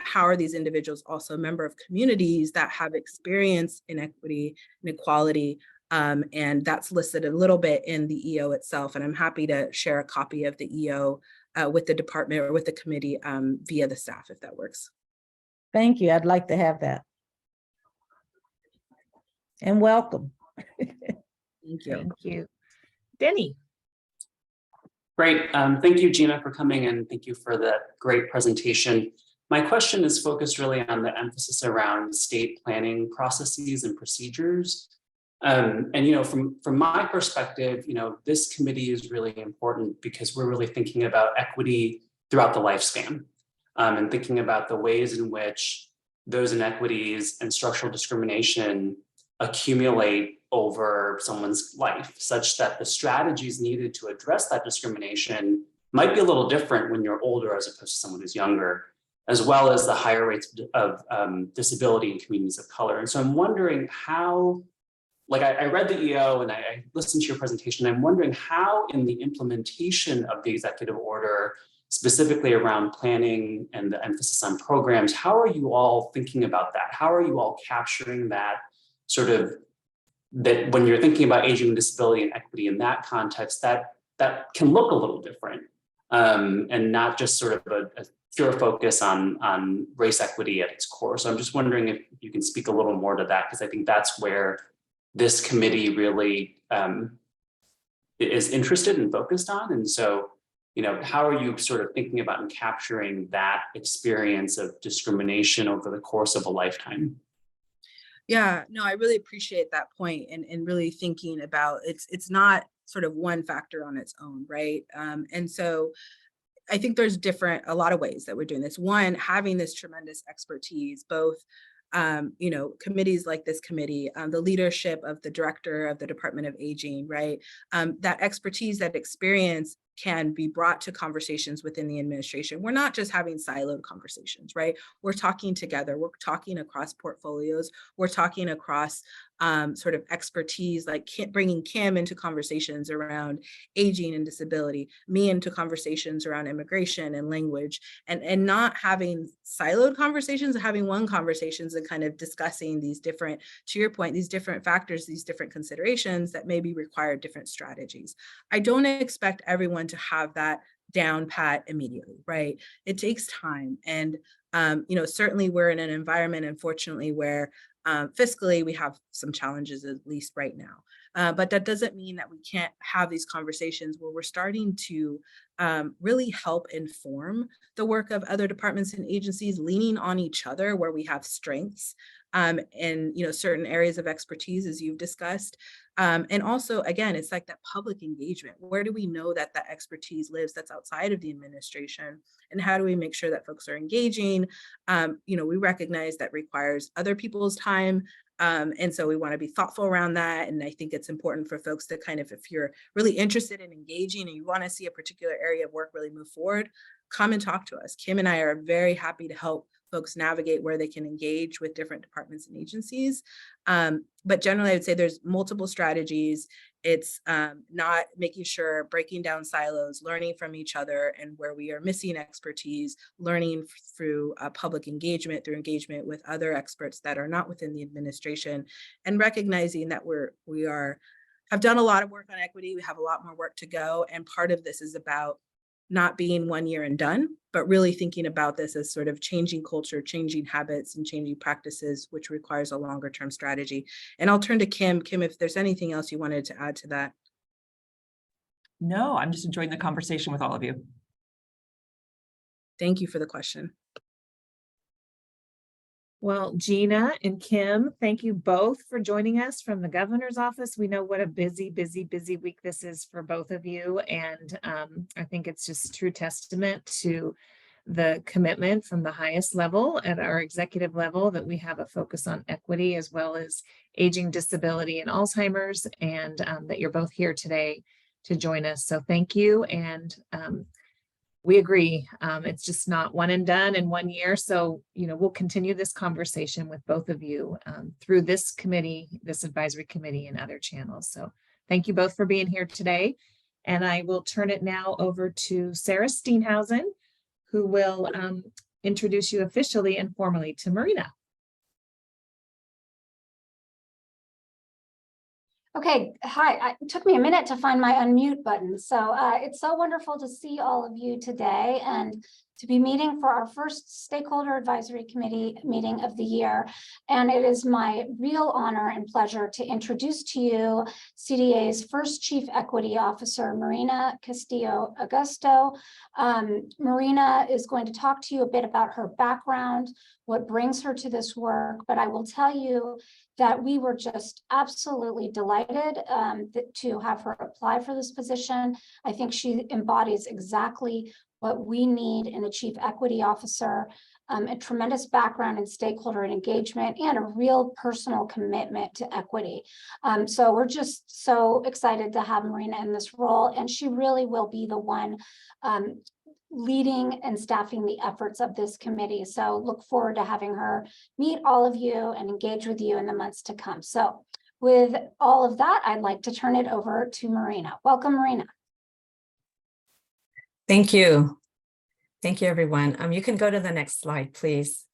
how are these individuals also a member of communities that have experienced inequity, inequality, and that's listed a little bit in the EO itself. And I'm happy to share a copy of the EO with the department or with the committee via the staff, if that works. Thank you. I'd like to have that. And welcome. Thank you. Thank you. Denny. Great. Thank you, Gina, for coming, and thank you for that great presentation. My question is focused really on the emphasis around state planning processes and procedures. And from my perspective, this committee is really important because we're really thinking about equity throughout the lifespan, and thinking about the ways in which those inequities and structural discrimination accumulate over someone's life, such that the strategies needed to address that discrimination might be a little different when you're older as opposed to someone who's younger, as well as the higher rates of disability in communities of color. And so I'm wondering how, I read the EO and I listened to your presentation, I'm wondering how in the implementation of the executive order, specifically around planning and the emphasis on programs, how are you all thinking about that? How are you all capturing that sort of, that when you're thinking about aging and disability and equity in that context, that can look a little different, and not just sort of a pure focus on race equity at its core. So I'm just wondering if you can speak a little more to that, because I think that's where this committee really is interested and focused on. And so, how are you sort of thinking about and capturing that experience of discrimination over the course of a lifetime? Yeah, no, I really appreciate that point, and really thinking about it's not sort of one factor on its own, right? And so I think there's a lot of ways that we're doing this. One, having this tremendous expertise, both committees like this committee, the leadership of the director of the Department of Aging, right? That expertise, that experience can be brought to conversations within the administration. We're not just having siloed conversations, right? We're talking together, we're talking across portfolios, we're talking across sort of expertise, like bringing Kim into conversations around aging and disability, me into conversations around immigration and language, and not having siloed conversations, having one conversations and kind of discussing these different, to your point, these different factors, these different considerations that maybe require different strategies. I don't expect everyone to have that down pat immediately, right? It takes time. And, certainly we're in an environment, unfortunately, where fiscally we have some challenges, at least right now. But that doesn't mean that we can't have these conversations where we're starting to really help inform the work of other departments and agencies, leaning on each other where we have strengths and certain areas of expertise, as you've discussed. And also, again, it's like that public engagement. Where do we know that that expertise lives that's outside of the administration? And how do we make sure that folks are engaging? We recognize that requires other people's time. And so we want to be thoughtful around that. And I think it's important for folks to kind of, if you're really interested in engaging and you want to see a particular area of work really move forward, come and talk to us. Kim and I are very happy to help folks navigate where they can engage with different departments and agencies. But generally, I would say there's multiple strategies. It's not making sure, breaking down silos, learning from each other, and where we are missing expertise, learning through public engagement, through engagement with other experts that are not within the administration, and recognizing that we have done a lot of work on equity. We have a lot more work to go. And part of this is about not being 1 year and done, but really thinking about this as sort of changing culture, changing habits, and changing practices, which requires a longer term strategy. And I'll turn to Kim. Kim, if there's anything else you wanted to add to that. No, I'm just enjoying the conversation with all of you. Thank you for the question. Well, Gina and Kim, thank you both for joining us from the governor's office. We know what a busy, busy, busy week this is for both of you. And I think it's just true testament to the commitment from the highest level at our executive level that we have a focus on equity as well as aging, disability, and Alzheimer's, and that you're both here today to join us. So thank you. And We agree. It's just not one and done in 1 year. So, we'll continue this conversation with both of you through this committee, this advisory committee, and other channels. So thank you both for being here today. And I will turn it now over to Sarah Steenhausen, who will introduce you officially and formally to Marina. Okay, hi. It took me a minute to find my unmute button. So it's so wonderful to see all of you today and to be meeting for our first Stakeholder Advisory Committee meeting of the year. And it is my real honor and pleasure to introduce to you CDA's first Chief Equity Officer, Marina Castillo Augusto. Marina is going to talk to you a bit about her background, what brings her to this work, but I will tell you that we were just absolutely delighted to have her apply for this position. I think she embodies exactly what we need in a chief equity officer, a tremendous background in stakeholder engagement and a real personal commitment to equity. So we're just so excited to have Marina in this role, and she really will be the one leading and staffing the efforts of this committee. So look forward to having her meet all of you and engage with you in the months to come. So with all of that, I'd like to turn it over to Marina. Welcome, Marina. Thank you. Thank you, everyone. You can go to the next slide, please.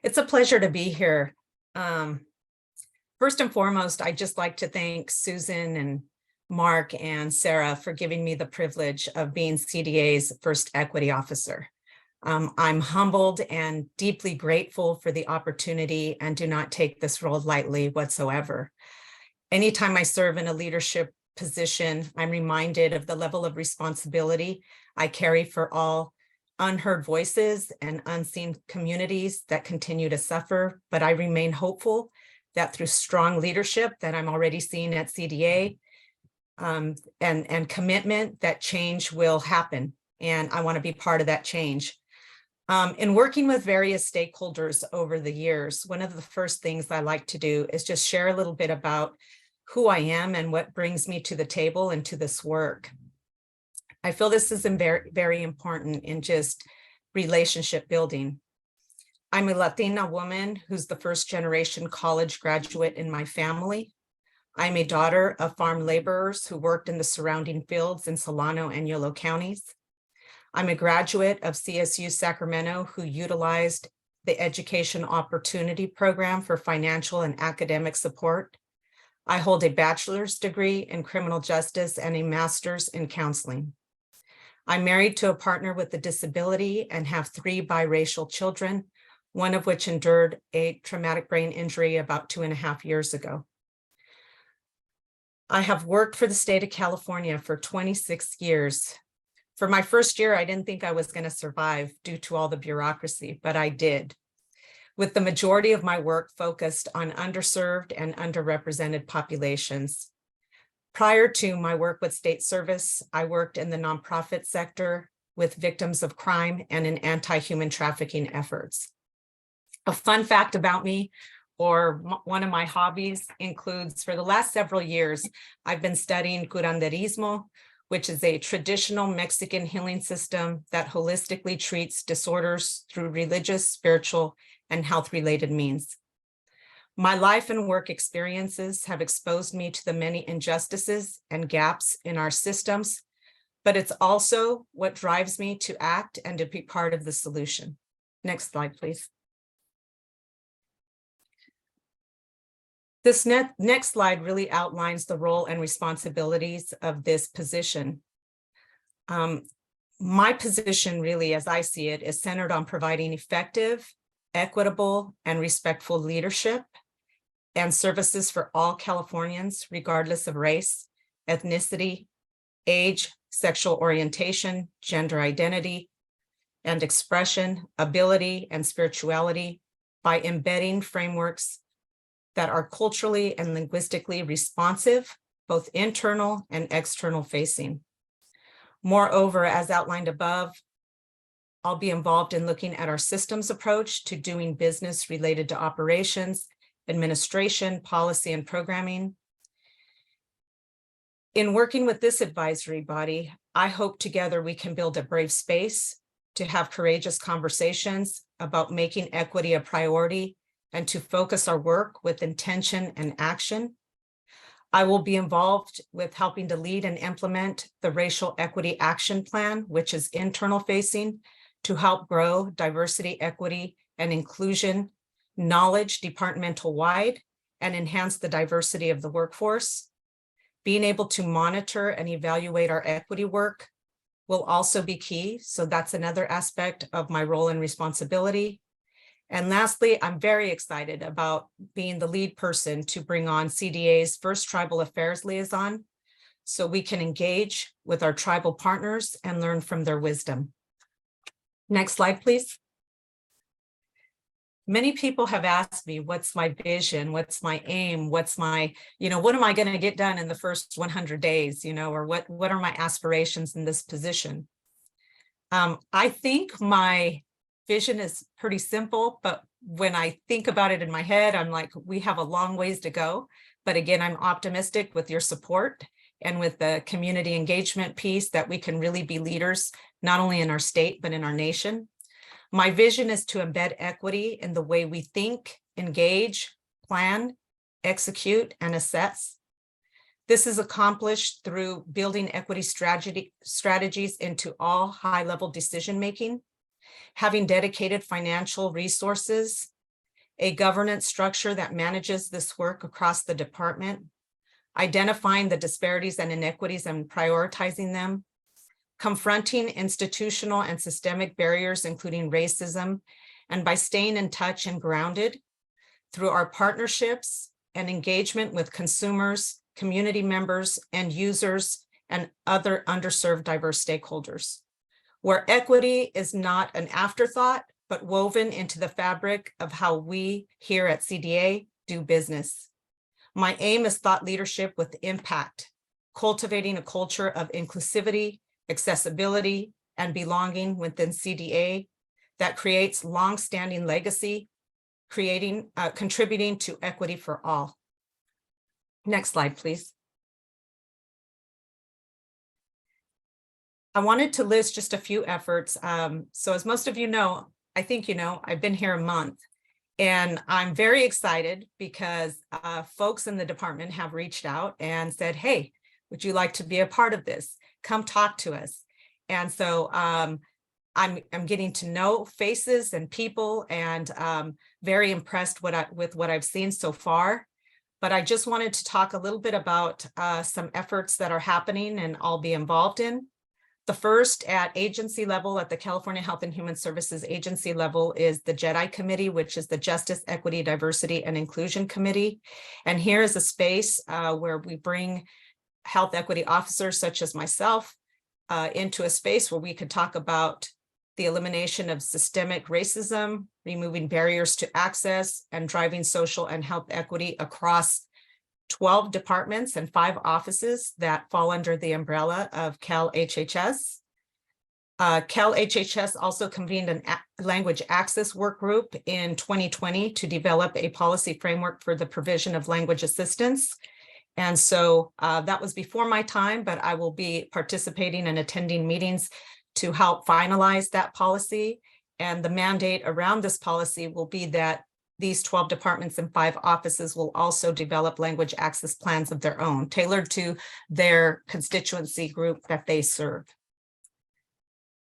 It's a pleasure to be here. First and foremost, I'd just like to thank Susan and Mark and Sarah for giving me the privilege of being CDA's first equity officer. I'm humbled and deeply grateful for the opportunity and do not take this role lightly whatsoever. Anytime I serve in a leadership position, I'm reminded of the level of responsibility I carry for all unheard voices and unseen communities that continue to suffer, but I remain hopeful that through strong leadership that I'm already seeing at CDA, and commitment, that change will happen. And I want to be part of that change. In working with various stakeholders over the years, one of the first things I like to do is just share a little bit about who I am and what brings me to the table and to this work. I feel this is very, very important in just relationship building. I'm a Latina woman who's the first generation college graduate in my family. I'm a daughter of farm laborers who worked in the surrounding fields in Solano and Yolo counties. I'm a graduate of CSU Sacramento who utilized the Education Opportunity Program for financial and academic support. I hold a bachelor's degree in criminal justice and a master's in counseling. I'm married to a partner with a disability and have 3 biracial children, one of which endured a traumatic brain injury about 2.5 years ago. I have worked for the state of California for 26 years. For my first year, I didn't think I was going to survive due to all the bureaucracy, but I did, with the majority of my work focused on underserved and underrepresented populations. Prior to my work with state service, I worked in the nonprofit sector with victims of crime and in anti-human trafficking efforts. A fun fact about me, or one of my hobbies, includes for the last several years, I've been studying curanderismo, which is a traditional Mexican healing system that holistically treats disorders through religious, spiritual, and health-related means. My life and work experiences have exposed me to the many injustices and gaps in our systems, but it's also what drives me to act and to be part of the solution. Next slide, please. This next slide really outlines the role and responsibilities of this position. My position really, as I see it, is centered on providing effective, equitable, and respectful leadership and services for all Californians, regardless of race, ethnicity, age, sexual orientation, gender identity, and expression, ability, and spirituality by embedding frameworks that are culturally and linguistically responsive, both internal and external facing. Moreover, as outlined above, I'll be involved in looking at our systems approach to doing business related to operations, administration, policy, and programming. In working with this advisory body, I hope together we can build a brave space to have courageous conversations about making equity a priority and to focus our work with intention and action. I will be involved with helping to lead and implement the Racial Equity Action Plan, which is internal facing, to help grow diversity, equity, and inclusion knowledge departmental wide and enhance the diversity of the workforce. Being able to monitor and evaluate our equity work will also be key. So that's another aspect of my role and responsibility. And lastly, I'm very excited about being the lead person to bring on CDA's first tribal affairs liaison, so we can engage with our tribal partners and learn from their wisdom. Next slide, please. Many people have asked me, what's my vision? What's my aim? What's my, what am I going to get done in the first 100 days, or what are my aspirations in this position? I think my vision is pretty simple, but when I think about it in my head, I'm like, we have a long ways to go. But again, I'm optimistic with your support and with the community engagement piece that we can really be leaders, not only in our state, but in our nation. My vision is to embed equity in the way we think, engage, plan, execute, and assess. This is accomplished through building equity strategies into all high-level decision-making, having dedicated financial resources, a governance structure that manages this work across the department, identifying the disparities and inequities and prioritizing them, confronting institutional and systemic barriers, including racism, and by staying in touch and grounded through our partnerships and engagement with consumers, community members, and users, and other underserved diverse stakeholders, where equity is not an afterthought, but woven into the fabric of how we here at CDA do business. My aim is thought leadership with impact, cultivating a culture of inclusivity, accessibility, and belonging within CDA that creates long-standing legacy, contributing to equity for all. Next slide, please. I wanted to list just a few efforts. So as most of you know, I think you know, I've been here a month, and I'm very excited because folks in the department have reached out and said, hey, would you like to be a part of this? Come talk to us. And so I'm getting to know faces and people, and very impressed with what I've seen so far. But I just wanted to talk a little bit about some efforts that are happening and I'll be involved in. The first at agency level, at the California Health and Human Services agency level, is the JEDI Committee, which is the Justice, Equity, Diversity, and Inclusion Committee. And here is a space where we bring health equity officers such as myself into a space where we could talk about the elimination of systemic racism, removing barriers to access, and driving social and health equity across 12 departments and 5 offices that fall under the umbrella of CalHHS. CalHHS also convened a language access work group in 2020 to develop a policy framework for the provision of language assistance. And so that was before my time, but I will be participating and attending meetings to help finalize that policy. And the mandate around this policy will be that these 12 departments and 5 offices will also develop language access plans of their own, tailored to their constituency group that they serve.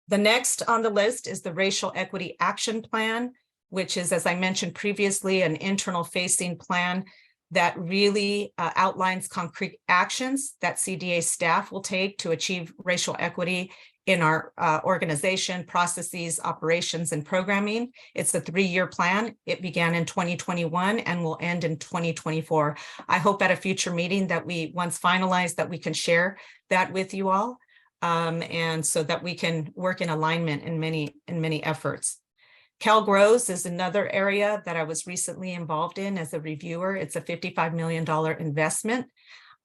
The next on the list is the Racial Equity Action Plan, which is, as I mentioned previously, an internal facing plan that really outlines concrete actions that CDA staff will take to achieve racial equity in our organization, processes, operations, and programming. It's a 3-year plan. It began in 2021 and will end in 2024. I hope at a future meeting that we, once finalized, that we can share that with you all, and so that we can work in alignment in many efforts. CalGrows is another area that I was recently involved in as a reviewer. It's a $55 million investment.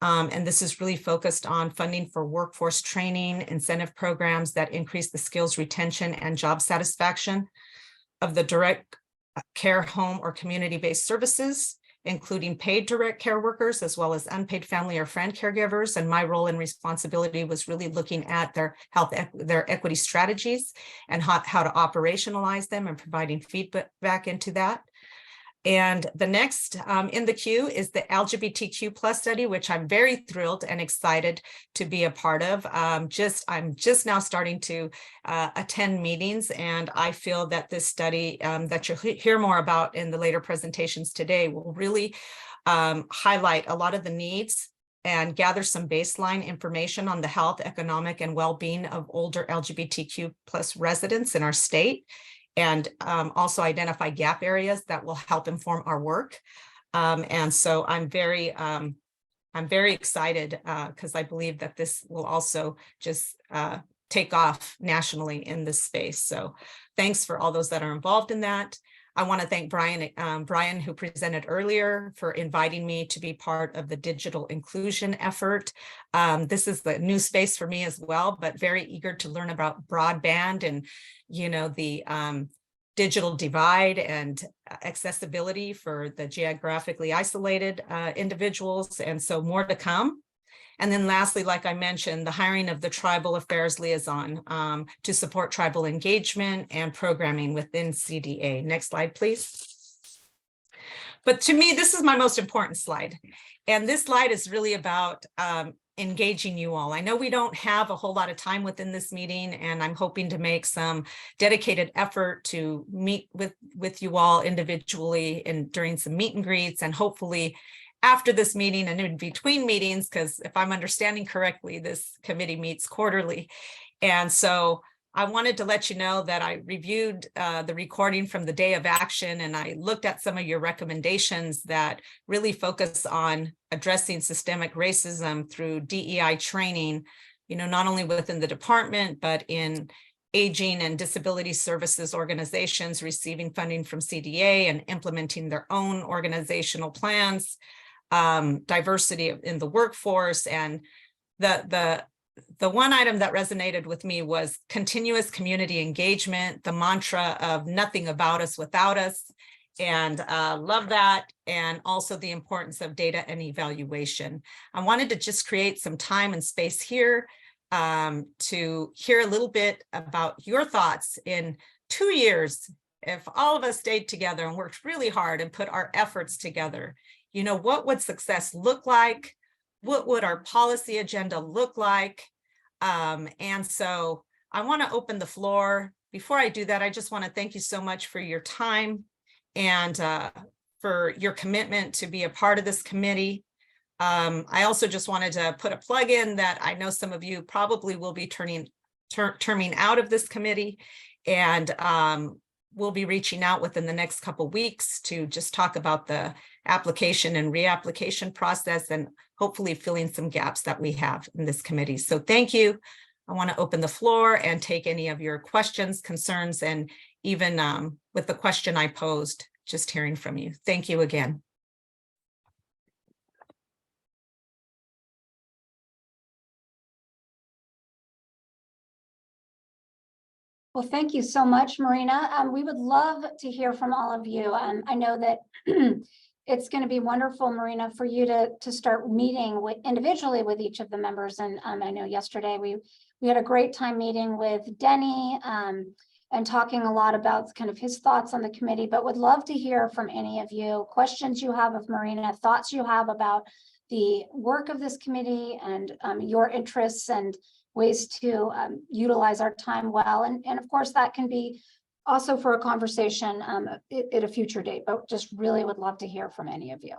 And this is really focused on funding for workforce training, incentive programs that increase the skills retention and job satisfaction of the direct care home or community-based services, including paid direct care workers as well as unpaid family or friend caregivers. And my role and responsibility was really looking at their their equity strategies and how to operationalize them and providing feedback into that. And the next in the queue is the LGBTQ plus study, which I'm very thrilled and excited to be a part of. I'm just now starting to attend meetings, and I feel that this study that you'll hear more about in the later presentations today will really highlight a lot of the needs and gather some baseline information on the health, economic, and well-being of older LGBTQ plus residents in our state, and also identify gap areas that will help inform our work. And so I'm very excited because I believe that this will also just take off nationally in this space. So thanks for all those that are involved in that. I want to thank Brian, who presented earlier, for inviting me to be part of the digital inclusion effort. This is the new space for me as well, but very eager to learn about broadband and, you know, the digital divide and accessibility for the geographically isolated individuals. And so more to come. And then lastly, like I mentioned, the hiring of the Tribal Affairs Liaison to support tribal engagement and programming within CDA. Next slide, please. But to me, this is my most important slide. And this slide is really about engaging you all. I know we don't have a whole lot of time within this meeting, and I'm hoping to make some dedicated effort to meet with you all individually and during some meet and greets, and hopefully after this meeting and in between meetings, because if I'm understanding correctly, this committee meets quarterly. And so I wanted to let you know that I reviewed the recording from the day of action, and I looked at some of your recommendations that really focus on addressing systemic racism through DEI training, you know, not only within the department, but in aging and disability services organizations receiving funding from CDA and implementing their own organizational plans, diversity in the workforce. And the one item that resonated with me was continuous community engagement, the mantra of nothing about us without us, and love that. And also the importance of data and evaluation. I wanted to just create some time and space here to hear a little bit about your thoughts in 2 years. If all of us stayed together and worked really hard and put our efforts together, you know, what would success look like? What would our policy agenda look like? And so I want to open the floor. Before I do that, I just want to thank you so much for your time and for your commitment to be a part of this committee. I also just wanted to put a plug in that I know some of you probably will be terming out of this committee, and we'll be reaching out within the next couple of weeks to just talk about the application and reapplication process and hopefully filling some gaps that we have in this committee. So thank you. I want to open the floor and take any of your questions, concerns, and even with the question I posed, just hearing from you. Thank you again. Well, thank you so much, Marina. We would love to hear from all of you. I know that it's going to be wonderful, Marina, for you to start meeting individually with each of the members. And I know yesterday we had a great time meeting with Denny and talking a lot about kind of his thoughts on the committee, but would love to hear from any of you, questions you have of Marina, thoughts you have about the work of this committee and your interests and ways to utilize our time well. And of course, that can be also for a conversation at a future date, but just really would love to hear from any of you.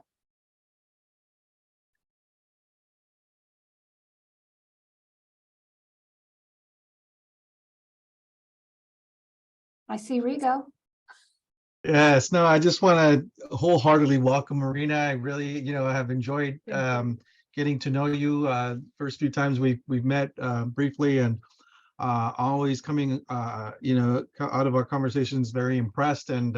I see Rigo. Yes, no, I just want to wholeheartedly welcome Marina. I really, have enjoyed getting to know you. First few times we've met briefly, and always coming, out of our conversations very impressed and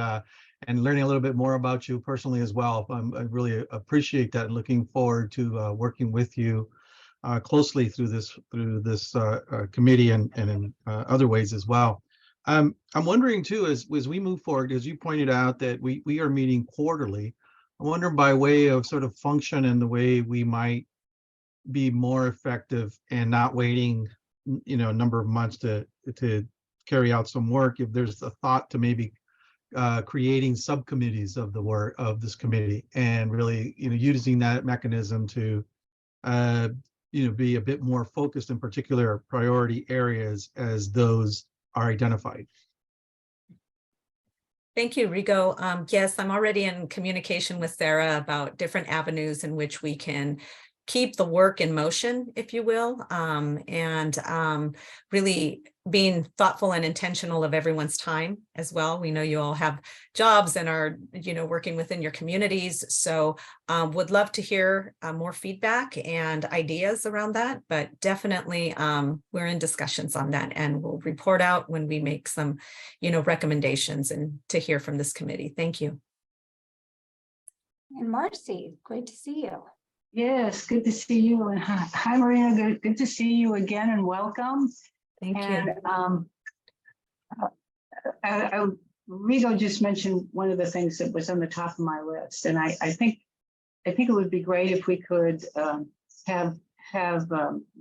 learning a little bit more about you personally as well. I really appreciate that, and looking forward to working with you closely through this committee and in other ways as well. I'm wondering too, as we move forward, as you pointed out, that we are meeting quarterly. I wonder by way of sort of function and the way we might be more effective and not waiting, a number of months to carry out some work, if there's a thought to maybe creating subcommittees of the work of this committee and really, using that mechanism to, be a bit more focused in particular priority areas as those are identified. Thank you, Rigo. Yes, I'm already in communication with Sarah about different avenues in which we can keep the work in motion, if you will, and really being thoughtful and intentional of everyone's time as well. We know you all have jobs and are, working within your communities. So would love to hear more feedback and ideas around that, but definitely we're in discussions on that, and we'll report out when we make some, recommendations and to hear from this committee. Thank you. And Marcy, great to see you. Yes, good to see you. And hi, Marina. Good to see you again and welcome. Thank And you. Rigo just mentioned one of the things that was on the top of my list, and I think it would be great if we could have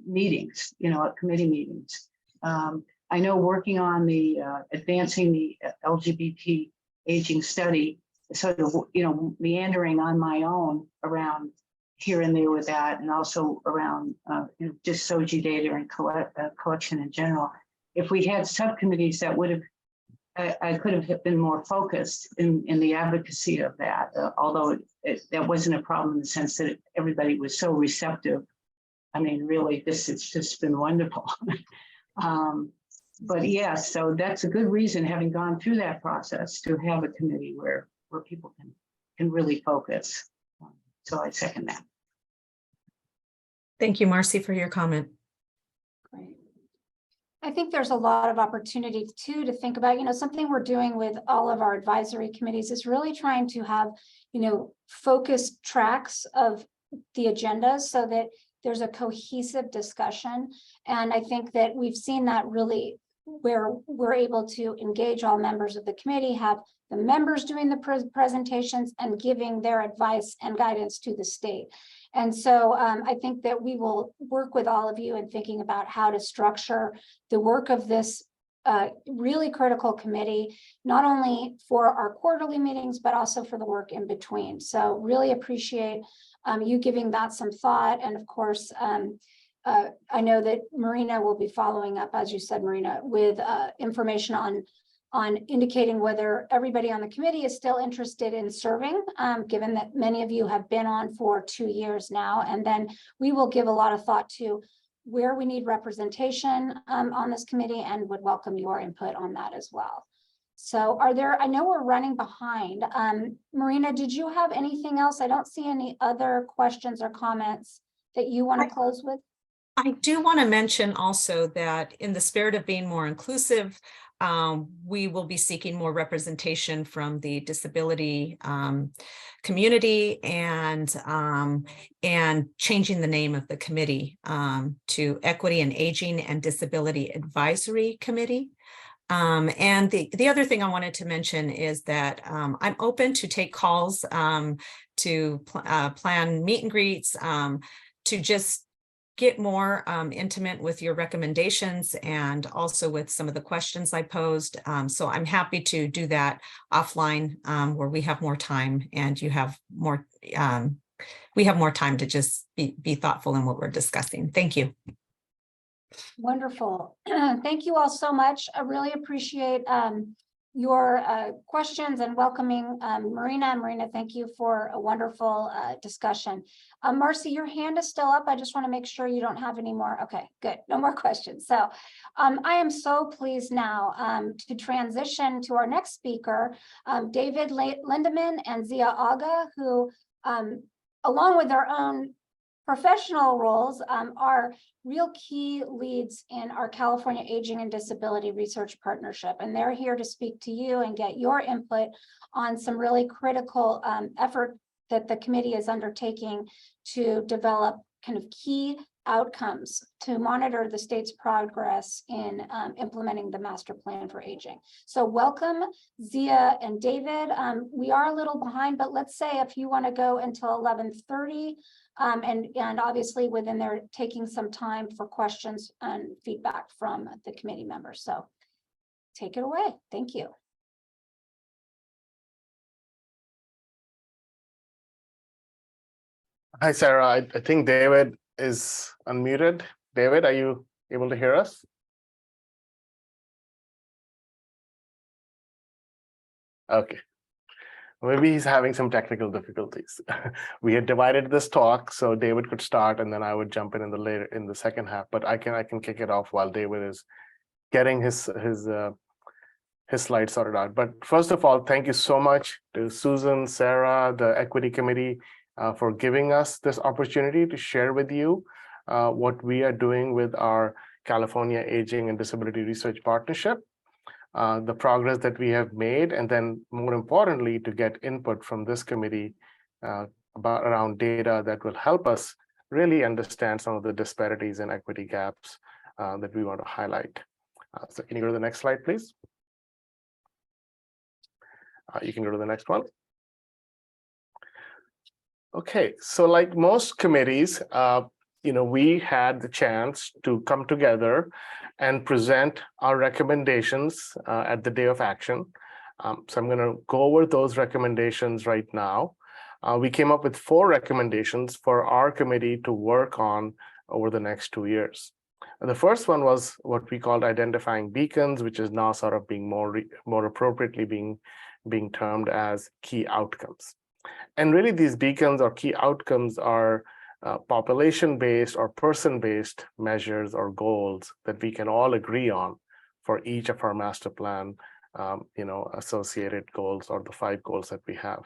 meetings, committee meetings. I know working on the advancing the LGBT aging study, sort of meandering on my own around here and there with that, and also around just SOGI data and collection in general. If we had subcommittees that would have, I could have been more focused in the advocacy of that, although that wasn't a problem in the sense that everybody was so receptive. I mean, really, it's just been wonderful. But yes, so that's a good reason, having gone through that process, to have a committee where people can really focus. So I second that. Thank you, Marcy, for your comment. Great. I think there's a lot of opportunity too to think about, something we're doing with all of our advisory committees is really trying to have, focused tracks of the agenda so that there's a cohesive discussion. And I think that we've seen that really where we're able to engage all members of the committee, have the members doing the presentations and giving their advice and guidance to the state. And so I think that we will work with all of you in thinking about how to structure the work of this really critical committee, not only for our quarterly meetings, but also for the work in between. So really appreciate you giving that some thought. And of course, I know that Marina will be following up, as you said, Marina, with information on indicating whether everybody on the committee is still interested in serving, given that many of you have been on for 2 years now. And then we will give a lot of thought to where we need representation on this committee, and would welcome your input on that as well. So I know we're running behind. Marina, did you have anything else? I don't see any other questions or comments that you want to close with. I do want to mention also that in the spirit of being more inclusive, we will be seeking more representation from the disability community and changing the name of the committee to Equity and Aging and Disability Advisory Committee. And the other thing I wanted to mention is that I'm open to take calls to plan meet and greets, to just get more intimate with your recommendations and also with some of the questions I posed. So I'm happy to do that offline where we have more time and you have more, we have more time to just be thoughtful in what we're discussing. Thank you. Wonderful. Thank you all so much. I really appreciate your questions and welcoming Marina. Marina, thank you for a wonderful discussion. Marcy, your hand is still up. I just want to make sure you don't have any more. Okay, good. No more questions. So I am so pleased now to transition to our next speaker, David Lindeman and Zia Aga, who along with their own professional roles are real key leads in our California Aging and Disability Research Partnership. And they're here to speak to you and get your input on some really critical effort that the committee is undertaking to develop kind of key outcomes to monitor the state's progress in implementing the master plan for aging. So welcome, Zia and David. We are a little behind, but let's say if you want to go until 11:30, and obviously within there taking some time for questions and feedback from the committee members. So take it away. Thank you. Hi, Sarah. I think David is unmuted. David, are you able to hear us? Okay. Maybe he's having some technical difficulties. We had divided this talk so David could start and then I would jump in the second half, but I can kick it off while David is getting his slides sorted out. But first of all, thank you so much to Susan, Sarah, the Equity Committee for giving us this opportunity to share with you what we are doing with our California Aging and Disability Research Partnership, the progress that we have made, and then more importantly, to get input from this committee around data that will help us really understand some of the disparities and equity gaps that we want to highlight. So can you go to the next slide, please? You can go to the next one. Okay, so like most committees, we had the chance to come together and present our recommendations at the day of action. So I'm going to go over those recommendations right now. We came up with 4 recommendations for our committee to work on over the next 2 years. And the first one was what we called identifying beacons, which is now sort of being more appropriately being termed as key outcomes. And really these beacons or key outcomes are population-based or person-based measures or goals that we can all agree on for each of our master plan, associated goals or the 5 goals that we have.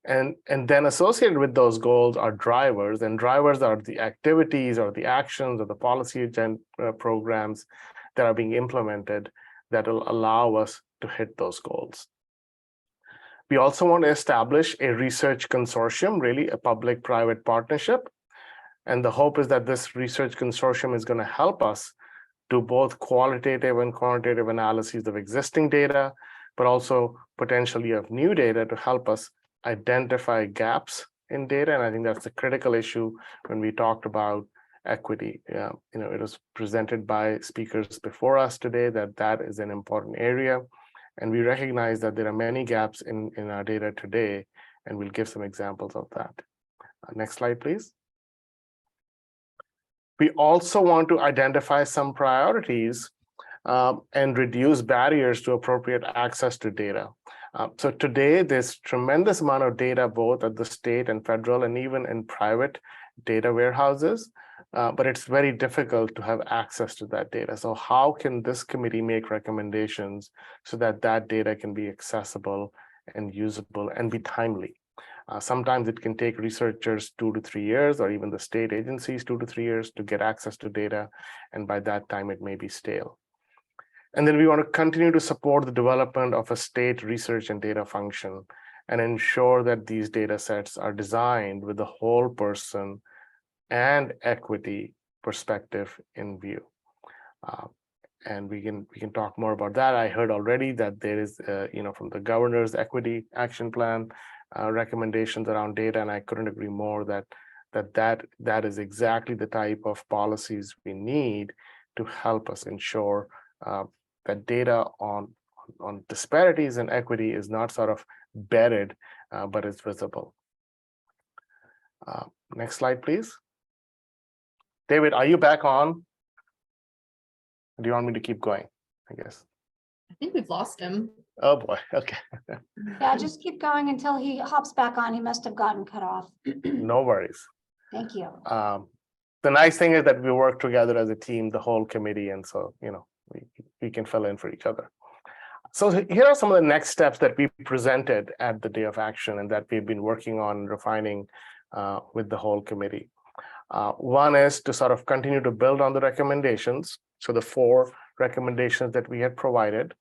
And then associated with those goals are drivers, and drivers are the activities or the actions or the policy programs that are being implemented that will allow us to hit those goals. We also want to establish a research consortium, really a public-private partnership. And the hope is that this research consortium is going to help us do both qualitative and quantitative analyses of existing data, but also potentially of new data to help us identify gaps in data. And I think that's a critical issue when we talked about equity. It was presented by speakers before us today that is an important area. And we recognize that there are many gaps in our data today, and we'll give some examples of that. Next slide, please. We also want to identify some priorities and reduce barriers to appropriate access to data. So today, there's tremendous amount of data, both at the state and federal and even in private data warehouses, but it's very difficult to have access to that data. So how can this committee make recommendations so that that data can be accessible and usable and be timely? Sometimes it can take researchers 2 to 3 years, or even the state agencies 2 to 3 years to get access to data, and by that time it may be stale. And then we want to continue to support the development of a state research and data function and ensure that these data sets are designed with the whole person and equity perspective in view. And we can talk more about that. I heard already that there is, from the governor's equity action plan, recommendations around data, and I couldn't agree more that is exactly the type of policies we need to help us ensure that data on disparities and equity is not sort of buried, but is visible. Next slide, please. David, are you back on? Do you want me to keep going? I guess. I think we've lost him. Oh boy, okay. Yeah, just keep going until he hops back on. He must have gotten cut off. No worries. Thank you. The nice thing is that we work together as a team, the whole committee, and so we can fill in for each other. So here are some of the next steps that we presented at the day of action and that we've been working on refining with the whole committee. One is to sort of continue to build on the recommendations. So the 4 recommendations that we had provided,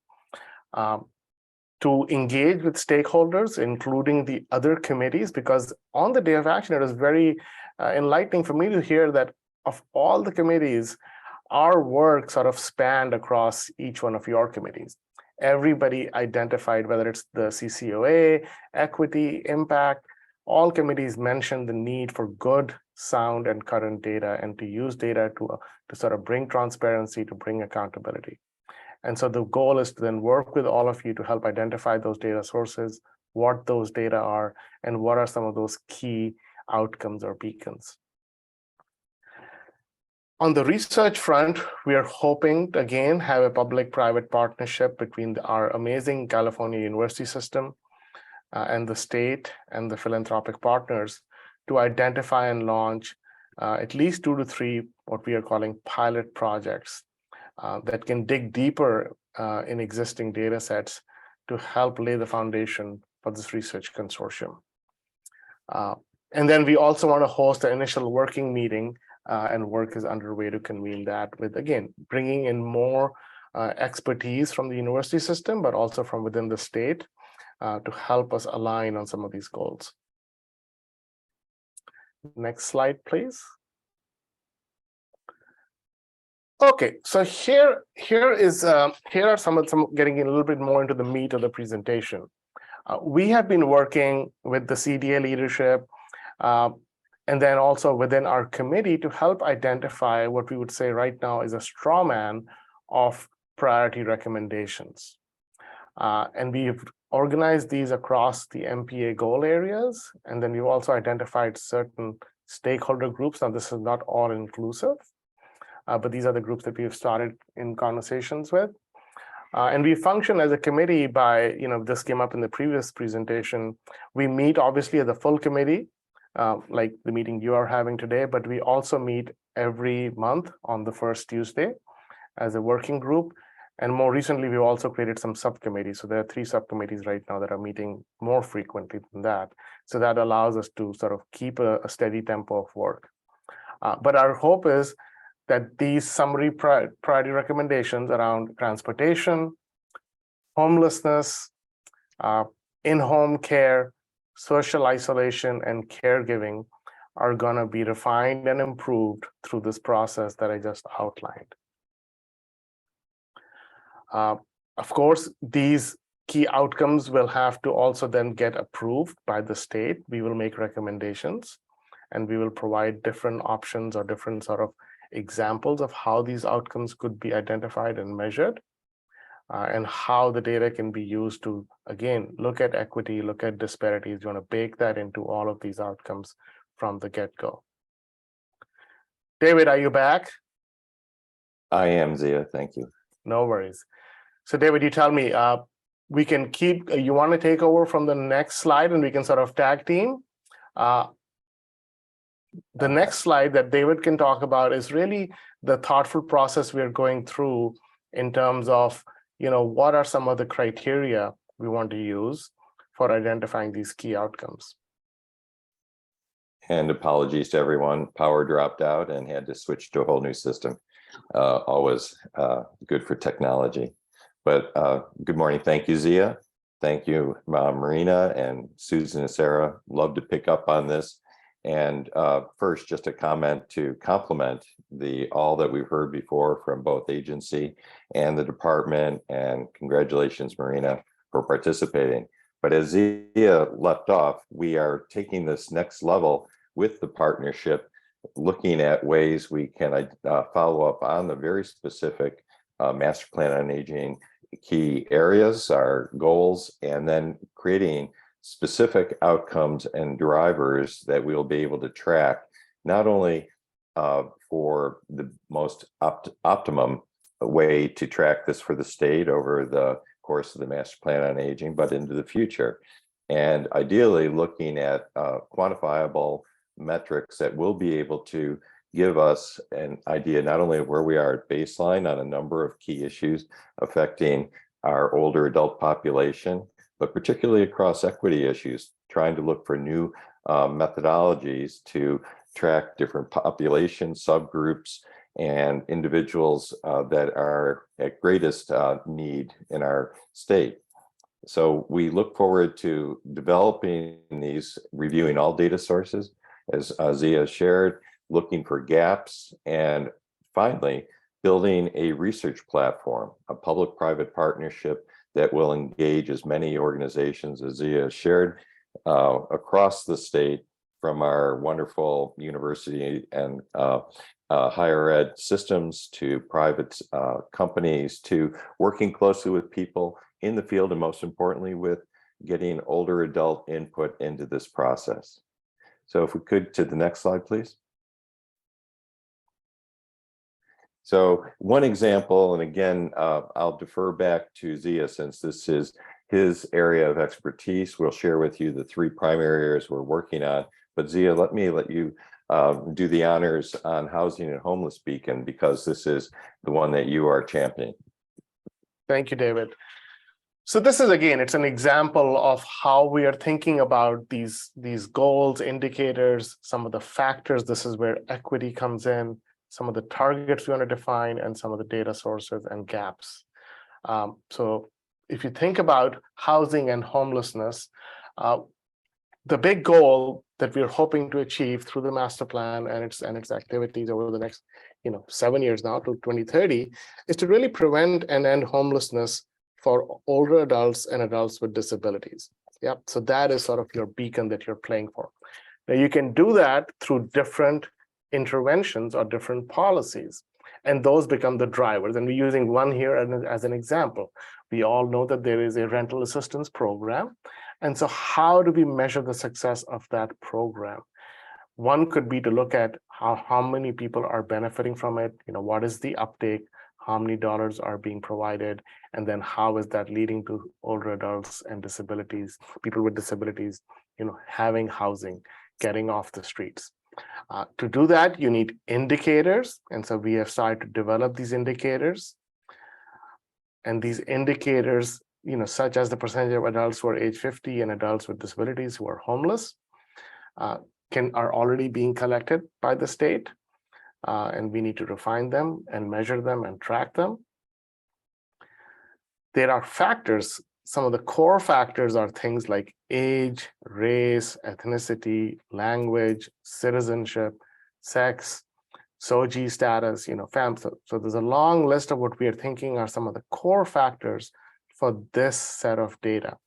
to engage with stakeholders, including the other committees, because on the day of action, it was very enlightening for me to hear that of all the committees, our work sort of spanned across each one of your committees. Everybody identified, whether it's the CCOA, equity, impact, all committees mentioned the need for good, sound, and current data, and to use data to sort of bring transparency, to bring accountability. And so the goal is to then work with all of you to help identify those data sources, what those data are, and what are some of those key outcomes or beacons. On the research front, we are hoping to again have a public-private partnership between our amazing California university system and the state and the philanthropic partners to identify and launch at least 2 to 3 what we are calling pilot projects that can dig deeper in existing data sets to help lay the foundation for this research consortium. And then we also want to host an initial working meeting, and work is underway to convene that with, again, bringing in more expertise from the university system, but also from within the state to help us align on some of these goals. Next slide, please. Okay, so here are some getting a little bit more into the meat of the presentation. We have been working with the CDA leadership and then also within our committee to help identify what we would say right now is a straw man of priority recommendations. And we've organized these across the MPA goal areas, and then we've also identified certain stakeholder groups. Now, this is not all inclusive, but these are the groups that we have started in conversations with. And we function as a committee by, this came up in the previous presentation. We meet obviously as a full committee, like the meeting you are having today, but we also meet every month on the first Tuesday as a working group. And more recently, we've also created some subcommittees. So there are 3 subcommittees right now that are meeting more frequently than that. So that allows us to sort of keep a steady tempo of work. But our hope is that these summary priority recommendations around transportation, homelessness, in-home care, social isolation, and caregiving are going to be refined and improved through this process that I just outlined. Of course, these key outcomes will have to also then get approved by the state. We will make recommendations, and we will provide different options or different sort of examples of how these outcomes could be identified and measured, and how the data can be used to, again, look at equity, look at disparities. You want to bake that into all of these outcomes from the get-go. David, are you back? I am, Zia. Thank you. No worries. So David, you tell me, we can keep, you want to take over from the next slide and we can sort of tag team? The next slide that David can talk about is really the thoughtful process we're going through in terms of, what are some of the criteria we want to use for identifying these key outcomes. And apologies to everyone, power dropped out and had to switch to a whole new system. Always good for technology. But good morning. Thank you, Zia. Thank you, Marina and Susan and Sarah. Love to pick up on this. And first, just a comment to complement all that we've heard before from both agency and the department. And congratulations, Marina, for participating. But as Zia left off, we are taking this next level with the partnership, looking at ways we can follow up on the very specific master plan on aging key areas, our goals, and then creating specific outcomes and drivers that we'll be able to track, not only for the most optimum way to track this for the state over the course of the master plan on aging, but into the future. And ideally looking at quantifiable metrics that will be able to give us an idea not only of where we are at baseline on a number of key issues affecting our older adult population, but particularly across equity issues, trying to look for new methodologies to track different population subgroups and individuals that are at greatest need in our state. So we look forward to developing these, reviewing all data sources, as Zia shared, looking for gaps, and finally, building a research platform, a public-private partnership that will engage as many organizations as Zia shared across the state, from our wonderful university and higher ed systems to private companies, to working closely with people in the field, and most importantly, with getting older adult input into this process. So if we could, to the next slide, please. So one example, and again, I'll defer back to Zia since this is his area of expertise. We'll share with you the 3 primary areas we're working on. But Zia, let you do the honors on Housing and Homeless Beacon, because this is the one that you are championing. Thank you, David. So this is, again, it's an example of how we are thinking about these goals, indicators, some of the factors. This is where equity comes in, some of the targets we want to define, and some of the data sources and gaps. So if you think about housing and homelessness, the big goal that we're hoping to achieve through the master plan and its activities over the next 7 years now to 2030 is to really prevent and end homelessness for older adults and adults with disabilities. Yep. So that is sort of your beacon that you're playing for. Now you can do that through different interventions or different policies, and those become the drivers. And we're using one here as an example. We all know that there is a rental assistance program. And so how do we measure the success of that program? One could be to look at how many people are benefiting from it, what is the uptake, how many dollars are being provided, and then how is that leading to older adults and disabilities, people with disabilities, having housing, getting off the streets. To do that, you need indicators. And so we have started to develop these indicators. And these indicators, such as the percentage of adults who are age 50 and adults with disabilities who are homeless, are already being collected by the state. And we need to refine them and measure them and track them. There are factors. Some of the core factors are things like age, race, ethnicity, language, citizenship, sex, SOGI status, family. So there's a long list of what we are thinking are some of the core factors for this set of data.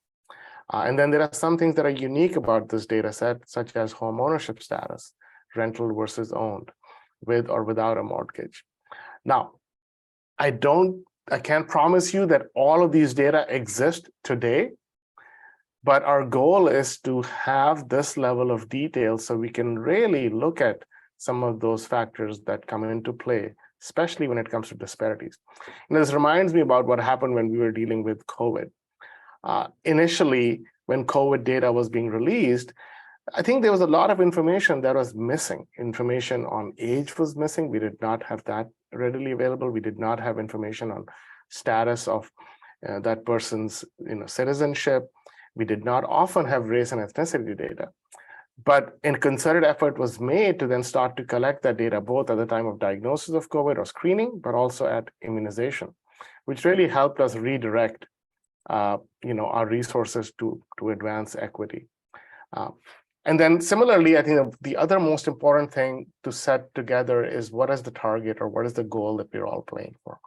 And then there are some things that are unique about this data set, such as home ownership status, rental versus owned, with or without a mortgage. Now, I can't promise you that all of these data exist today, but our goal is to have this level of detail so we can really look at some of those factors that come into play, especially when it comes to disparities. And this reminds me about what happened when we were dealing with COVID. Initially, when COVID data was being released, I think there was a lot of information that was missing. Information on age was missing. We did not have that readily available. We did not have information on status of that person's citizenship. We did not often have race and ethnicity data. But a concerted effort was made to then start to collect that data, both at the time of diagnosis of COVID or screening, but also at immunization, which really helped us redirect our resources to advance equity. And then similarly, I think the other most important thing to set together is what is the target or what is the goal that we're all playing for.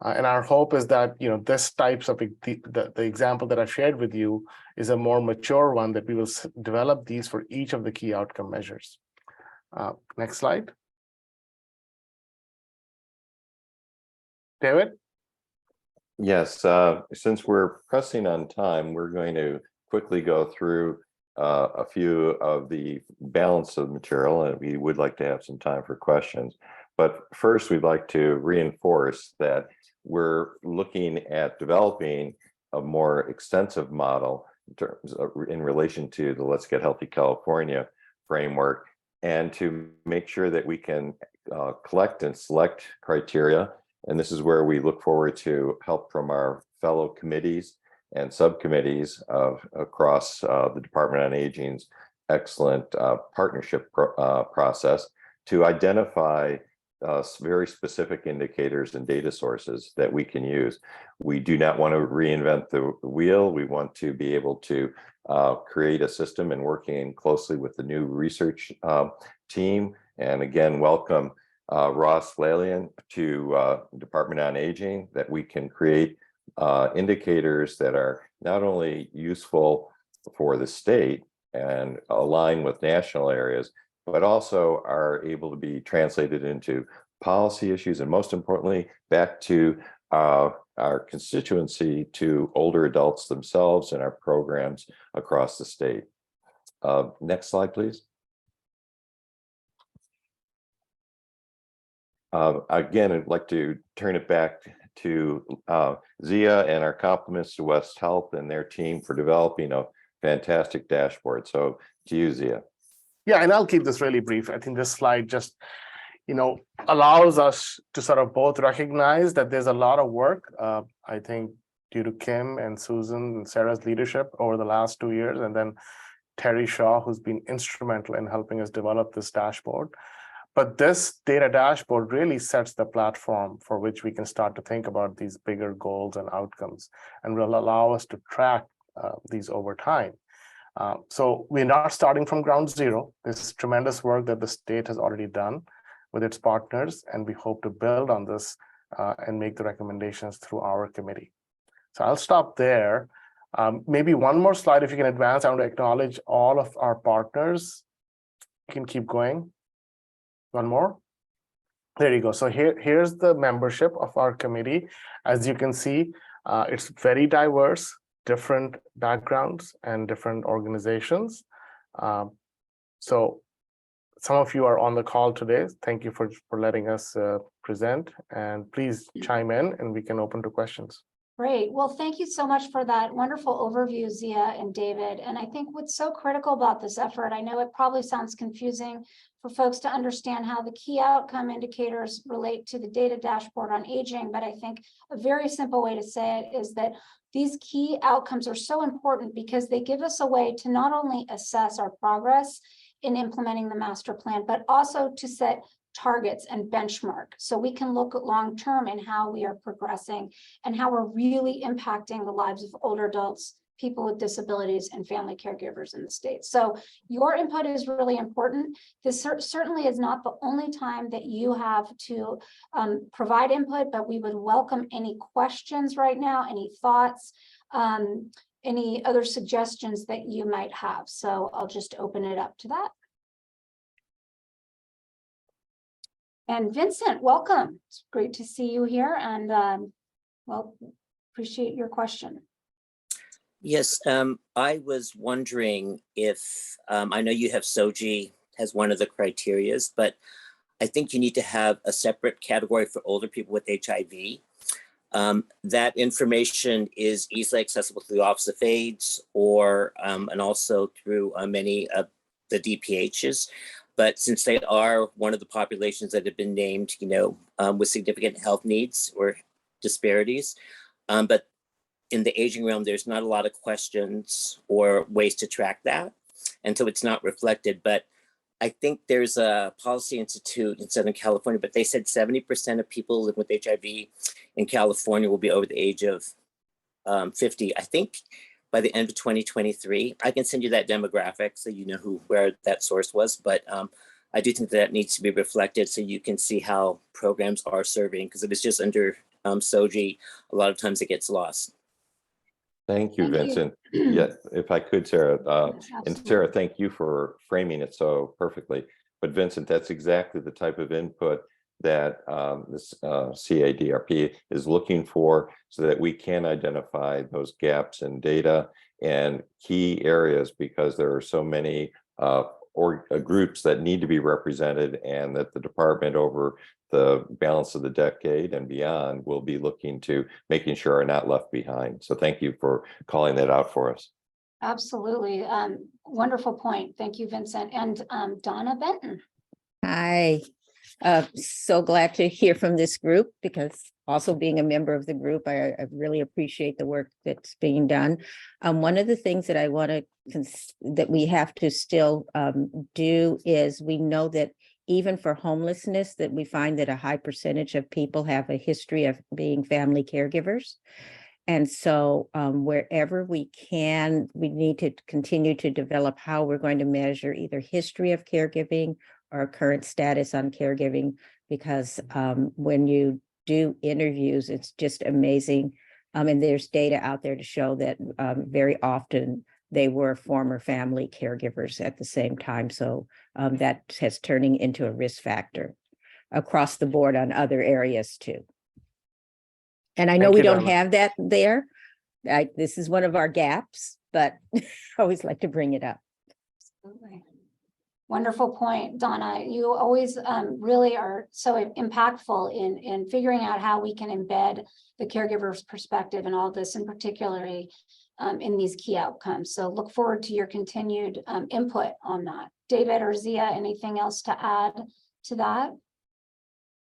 And our hope is that this types of the example that I shared with you is a more mature one, that we will develop these for each of the key outcome measures. Next slide. David? Yes, since we're pressing on time, we're going to quickly go through a few of the balance of material, and we would like to have some time for questions. But first, we'd like to reinforce that we're looking at developing a more extensive model in relation to the Let's Get Healthy California framework, and to make sure that we can collect and select criteria. And this is where we look forward to help from our fellow committees and subcommittees across the Department on Aging's excellent partnership process to identify very specific indicators and data sources that we can use. We do not want to reinvent the wheel. We want to be able to create a system, and working closely with the new research team. And again, welcome Ross Lalian to Department on Aging, that we can create indicators that are not only useful for the state and align with national areas, but also are able to be translated into policy issues, and most importantly, back to our constituency, to older adults themselves and our programs across the state. Next slide, please. Again, I'd like to turn it back to Zia, and our compliments to West Health and their team for developing a fantastic dashboard. So to you, Zia. Yeah, and I'll keep this really brief. I think this slide just, allows us to sort of both recognize that there's a lot of work, I think, due to Kim and Susan and Sarah's leadership over the last 2 years, and then Terry Shaw, who's been instrumental in helping us develop this dashboard. But this data dashboard really sets the platform for which we can start to think about these bigger goals and outcomes, and will allow us to track these over time. So we're not starting from ground zero. This is tremendous work that the state has already done with its partners, and we hope to build on this and make the recommendations through our committee. So I'll stop there. Maybe one more slide, if you can advance. I want to acknowledge all of our partners. You can keep going. One more. There you go. So here's the membership of our committee. As you can see, it's very diverse, different backgrounds and different organizations. So some of you are on the call today. Thank you for letting us present, and please chime in and we can open to questions. Great. Well, thank you so much for that wonderful overview, Zia and David. And I think what's so critical about this effort, I know it probably sounds confusing for folks to understand how the key outcome indicators relate to the data dashboard on aging, but I think a very simple way to say it is that these key outcomes are so important because they give us a way to not only assess our progress in implementing the master plan, but also to set targets and benchmark. So we can look at long-term and how we are progressing and how we're really impacting the lives of older adults, people with disabilities, and family caregivers in the state. So your input is really important. This certainly is not the only time that you have to provide input, but we would welcome any questions right now, any thoughts, any other suggestions that you might have. So I'll just open it up to that. And Vincent, welcome. It's great to see you here, and well, appreciate your question. Yes, I was wondering if, I know you have SOGI as one of the criterias, but I think you need to have a separate category for older people with HIV. That information is easily accessible through the Office of AIDS or and also through many of the DPHs. But since they are one of the populations that have been named, with significant health needs or disparities, but in the aging realm, there's not a lot of questions or ways to track that. And so it's not reflected. But I think there's a policy institute in Southern California, but they said 70% of people living with HIV in California will be over the age of 50. I think by the end of 2023, I can send you that demographic so you know where that source was. But I do think that needs to be reflected so you can see how programs are serving, because if it's just under SOGI, a lot of times it gets lost. Thank you, Vincent. Yeah, if I could, Sarah, and Sarah, thank you for framing it so perfectly. But Vincent, that's exactly the type of input that this CADRP is looking for, so that we can identify those gaps in data and key areas, because there are so many groups that need to be represented, and that the department over the balance of the decade and beyond will be looking to making sure are not left behind. So thank you for calling that out for us. Absolutely. Wonderful point. Thank you, Vincent. And Donna Benton. Hi. So glad to hear from this group, because also being a member of the group, I really appreciate the work that's being done. One of the things that I want to that we have to still do is, we know that even for homelessness, that we find that a high percentage of people have a history of being family caregivers. And so wherever we can, we need to continue to develop how we're going to measure either history of caregiving our current status on caregiving, because when you do interviews, it's just amazing. And there's data out there to show that very often they were former family caregivers at the same time. So that has turning into a risk factor across the board on other areas too. And I know Thank we you, don't Donna. have that there. This is one of our gaps, but I always like to bring it up. Absolutely. Wonderful point, Donna. You always really are so impactful in figuring out how we can embed the caregiver's perspective and all this, and particularly in these key outcomes. So look forward to your continued input on that. David or Zia, anything else to add to that?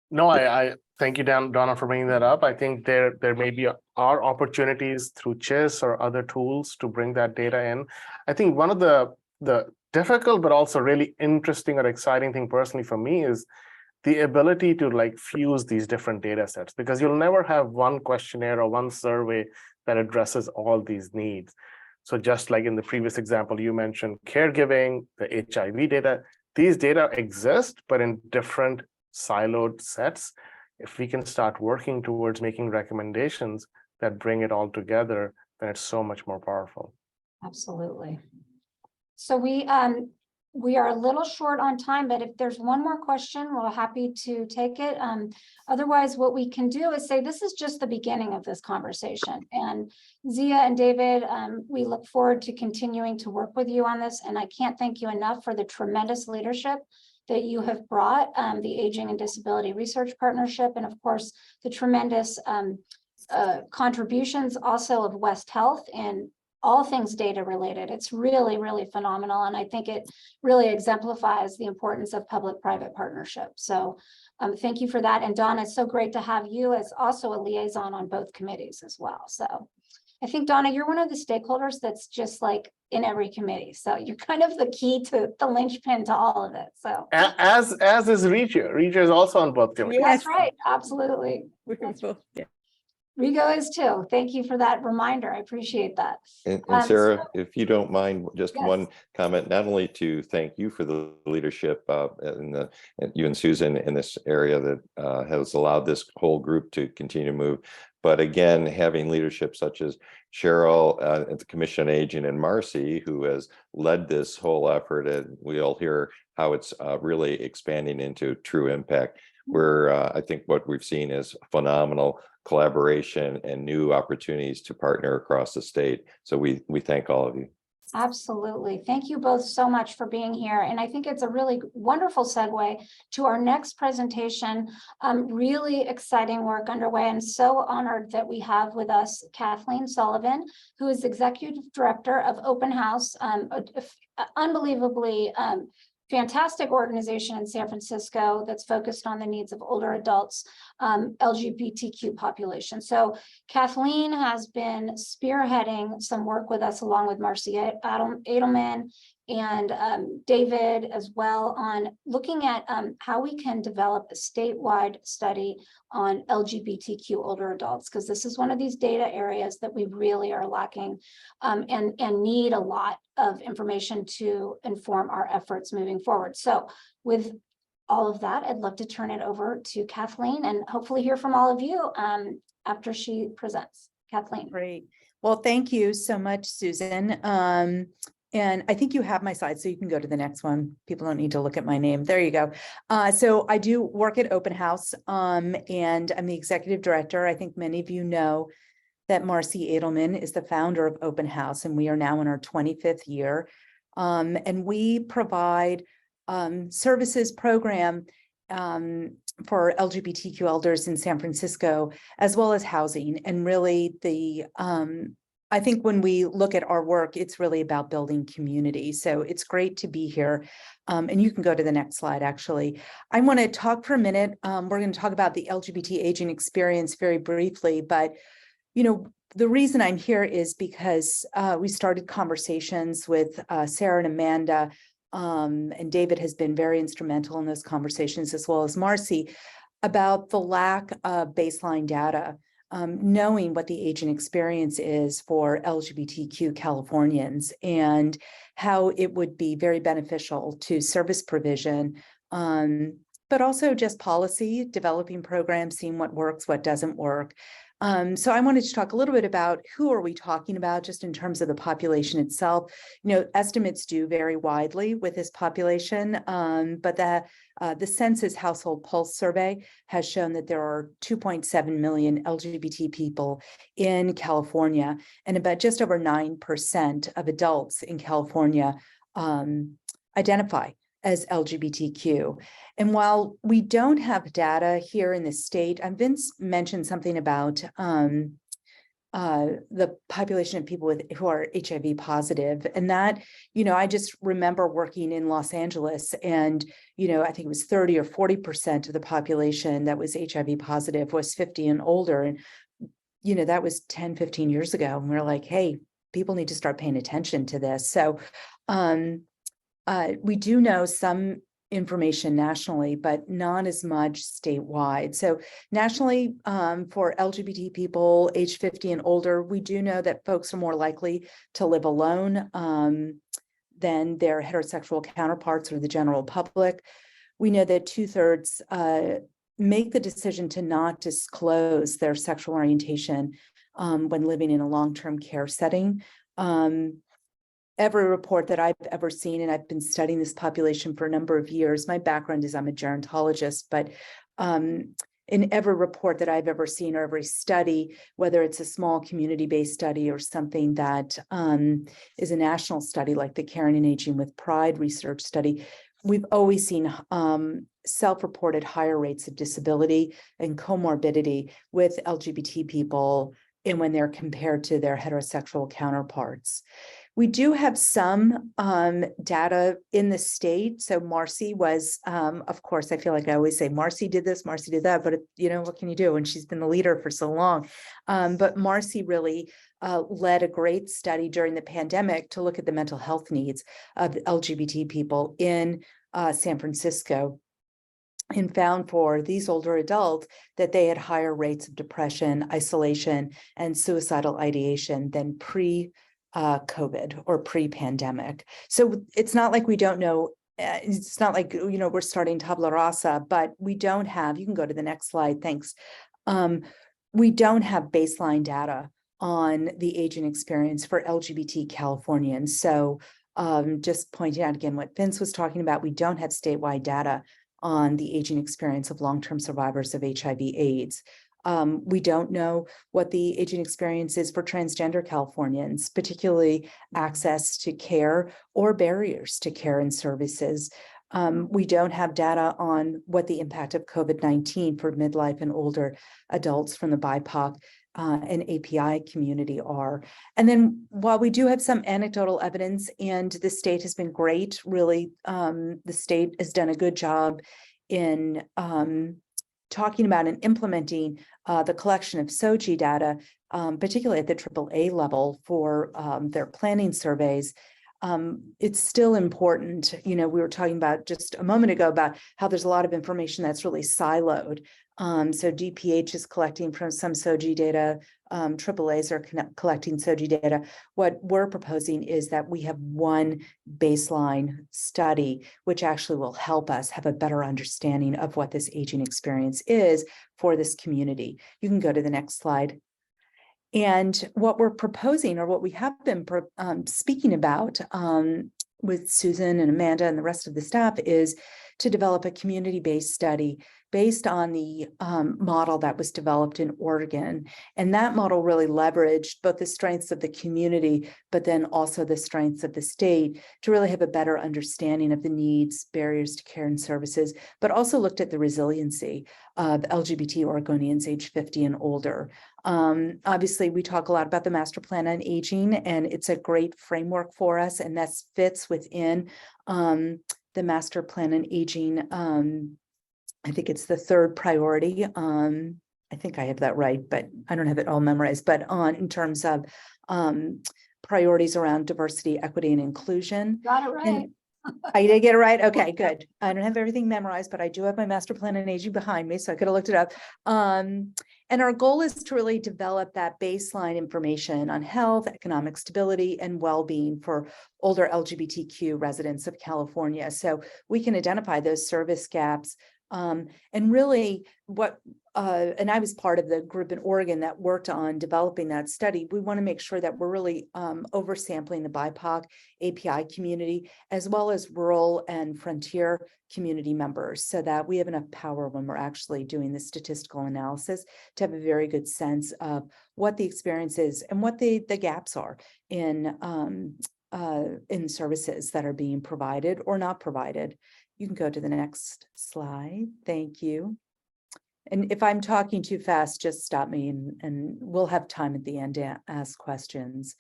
No, I thank you, Donna, for bringing that up. I think there may be are opportunities through CHIS or other tools to bring that data in. I think one of the difficult but also really interesting or exciting thing personally for me is the ability to like fuse these different data sets, because you'll never have one questionnaire or one survey that addresses all these needs. So just like in the previous example, you mentioned caregiving, the HIV data, these data exist, but in different siloed sets. If we can start working towards making recommendations that bring it all together, then it's so much more powerful. Absolutely. So we are a little short on time, but if there's one more question, we're happy to take it. Otherwise, what we can do is say this is just the beginning of this conversation. And Zia and David, we look forward to continuing to work with you on this. And I can't thank you enough for the tremendous leadership that you have brought, the Aging and Disability Research Partnership, and of course, the tremendous contributions also of West Health and all things data related. It's really, really phenomenal. And I think it really exemplifies the importance of public-private partnership. So thank you for that. And Donna, it's so great to have you as also a liaison on both committees as well. So I think, Donna, you're one of the stakeholders that's just like in every committee. So you're kind of the key to the linchpin to all of it. So As is Rijo. Rijo is also on both committees. that's right. Absolutely. Rigo is too. Thank you for that reminder. I appreciate that. And Sarah, if you don't mind, just Yes. one comment, not only to thank you for the leadership and you and Susan in this area that has allowed this whole group to continue to move, but again, having leadership such as Cheryl at the Commission on Aging and Marcy, who has led this whole effort, and we'll hear how it's really expanding into true impact. Where I think what we've seen is phenomenal collaboration and new opportunities to partner across the state. So we thank all of you. Absolutely. Thank you both so much for being here. And I think it's a really wonderful segue to our next presentation. Really exciting work underway, and so honored that we have with us Kathleen Sullivan, who is Executive Director of Open House, unbelievably fantastic organization in San Francisco that's focused on the needs of older adults, LGBTQ population. So Kathleen has been spearheading some work with us along with Marcy Edelman and David as well on looking at how we can develop a statewide study on LGBTQ older adults, because this is one of these data areas that we really are lacking and need a lot of information to inform our efforts moving forward. So with all of that, I'd love to turn it over to Kathleen and hopefully hear from all of you after she presents. Kathleen. Great. Well, thank you so much, Susan. And I think you have my slides, so you can go to the next one. People don't need to look at my name. There you go. So I do work at Open House, and I'm the executive director. I think many of you know that Marcy Edelman is the founder of Open House, and we are now in our 25th year. And we provide services program for LGBTQ elders in San Francisco, as well as housing. And really I think when we look at our work, it's really about building community. So it's great to be here. And you can go to the next slide, actually. I want to talk for a minute. We're going to talk about the LGBT aging experience very briefly, but the reason I'm here is because we started conversations with Sarah and Amanda, and David has been very instrumental in those conversations, as well as Marcy, about the lack of baseline data. Knowing what the aging experience is for LGBTQ Californians and how it would be very beneficial to service provision But also just policy, developing programs, seeing what works, what doesn't work. So I wanted to talk a little bit about who are we talking about just in terms of the population itself. You know, estimates do vary widely with this population, but the Census Household Pulse Survey has shown that there are 2.7 million LGBT people in California, and about just over 9% of adults in California identify as LGBTQ. And while we don't have data here in the state, Vince mentioned something about the population of people who are HIV positive. And that, you know, I just remember working in Los Angeles and, you know, I think it was 30 or 40% of the population that was HIV positive was 50 and older. And, you know, that was 10, 15 years ago. And we're like, hey, people need to start paying attention to this. So we do know some information nationally, but not as much statewide. So nationally, for LGBT people age 50 and older, we do know that folks are more likely to live alone than their heterosexual counterparts or the general public. We know that 2/3 make the decision to not disclose their sexual orientation when living in a long-term care setting. Every report that I've ever seen, and I've been studying this population for a number of years, my background is I'm a gerontologist, but in every report that I've ever seen or every study, whether it's a small community-based study or something that is a national study like the Caring and Aging with Pride research study, we've always seen self-reported higher rates of disability and comorbidity with LGBT people and when they're compared to their heterosexual counterparts. We do have some data in the state. So Marcy was, of course, I feel like I always say Marcy did this, Marcy did that, but you know, what can you do when she's been the leader for so long? But Marcy really led a great study during the pandemic to look at the mental health needs of LGBT people in San Francisco, and found for these older adults that they had higher rates of depression, isolation, and suicidal ideation than pre-COVID or pre-pandemic. So it's not like we don't know, it's not like, you know, we're starting tabula rasa, but we don't have, you can go to the next slide, thanks. We don't have baseline data on the aging experience for LGBT Californians. So just pointing out again what Vince was talking about, we don't have statewide data on the aging experience of long-term survivors of HIV/AIDS. We don't know what the aging experience is for transgender Californians, particularly access to care or barriers to care and services. We don't have data on what the impact of COVID-19 for midlife and older adults from the BIPOC and API community are. And then while we do have some anecdotal evidence, and the state has been great, really, the state has done a good job in talking about and implementing the collection of SOGI data, particularly at the AAA level for their planning surveys. It's still important, you know, we were talking about just a moment ago about how there's a lot of information that's really siloed. So DPH is collecting from some SOGI data, AAAs are collecting SOGI data. What we're proposing is that we have one baseline study, which actually will help us have a better understanding of what this aging experience is for this community. You can go to the next slide. And what we're proposing, or what we have been speaking about with Susan and Amanda and the rest of the staff, is to develop a community-based study based on the model that was developed in Oregon. And that model really leveraged both the strengths of the community, but then also the strengths of the state to really have a better understanding of the needs, barriers to care and services, but also looked at the resiliency of LGBT Oregonians age 50 and older. Obviously, we talk a lot about the Master Plan on Aging, and it's a great framework for us, and that fits within the Master Plan on Aging. I think it's the third priority. I think I have that right, but I don't have it all memorized. But in terms of priorities around diversity, equity, and inclusion. Got it right. And I did get it right. Okay, good. I don't have everything memorized, but I do have my Master Plan on Aging behind me, so I could have looked it up. And our goal is to really develop that baseline information on health, economic stability, and well-being for older LGBTQ residents of California. So we can identify those service gaps. And really and I was part of the group in Oregon that worked on developing that study. We want to make sure that we're really oversampling the BIPOC API community, as well as rural and frontier community members, so that we have enough power when we're actually doing the statistical analysis to have a very good sense of what the experience is and what the gaps are in services that are being provided or not provided. You can go to the next slide. Thank you. And if I'm talking too fast, just stop me and we'll have time at the end to ask questions.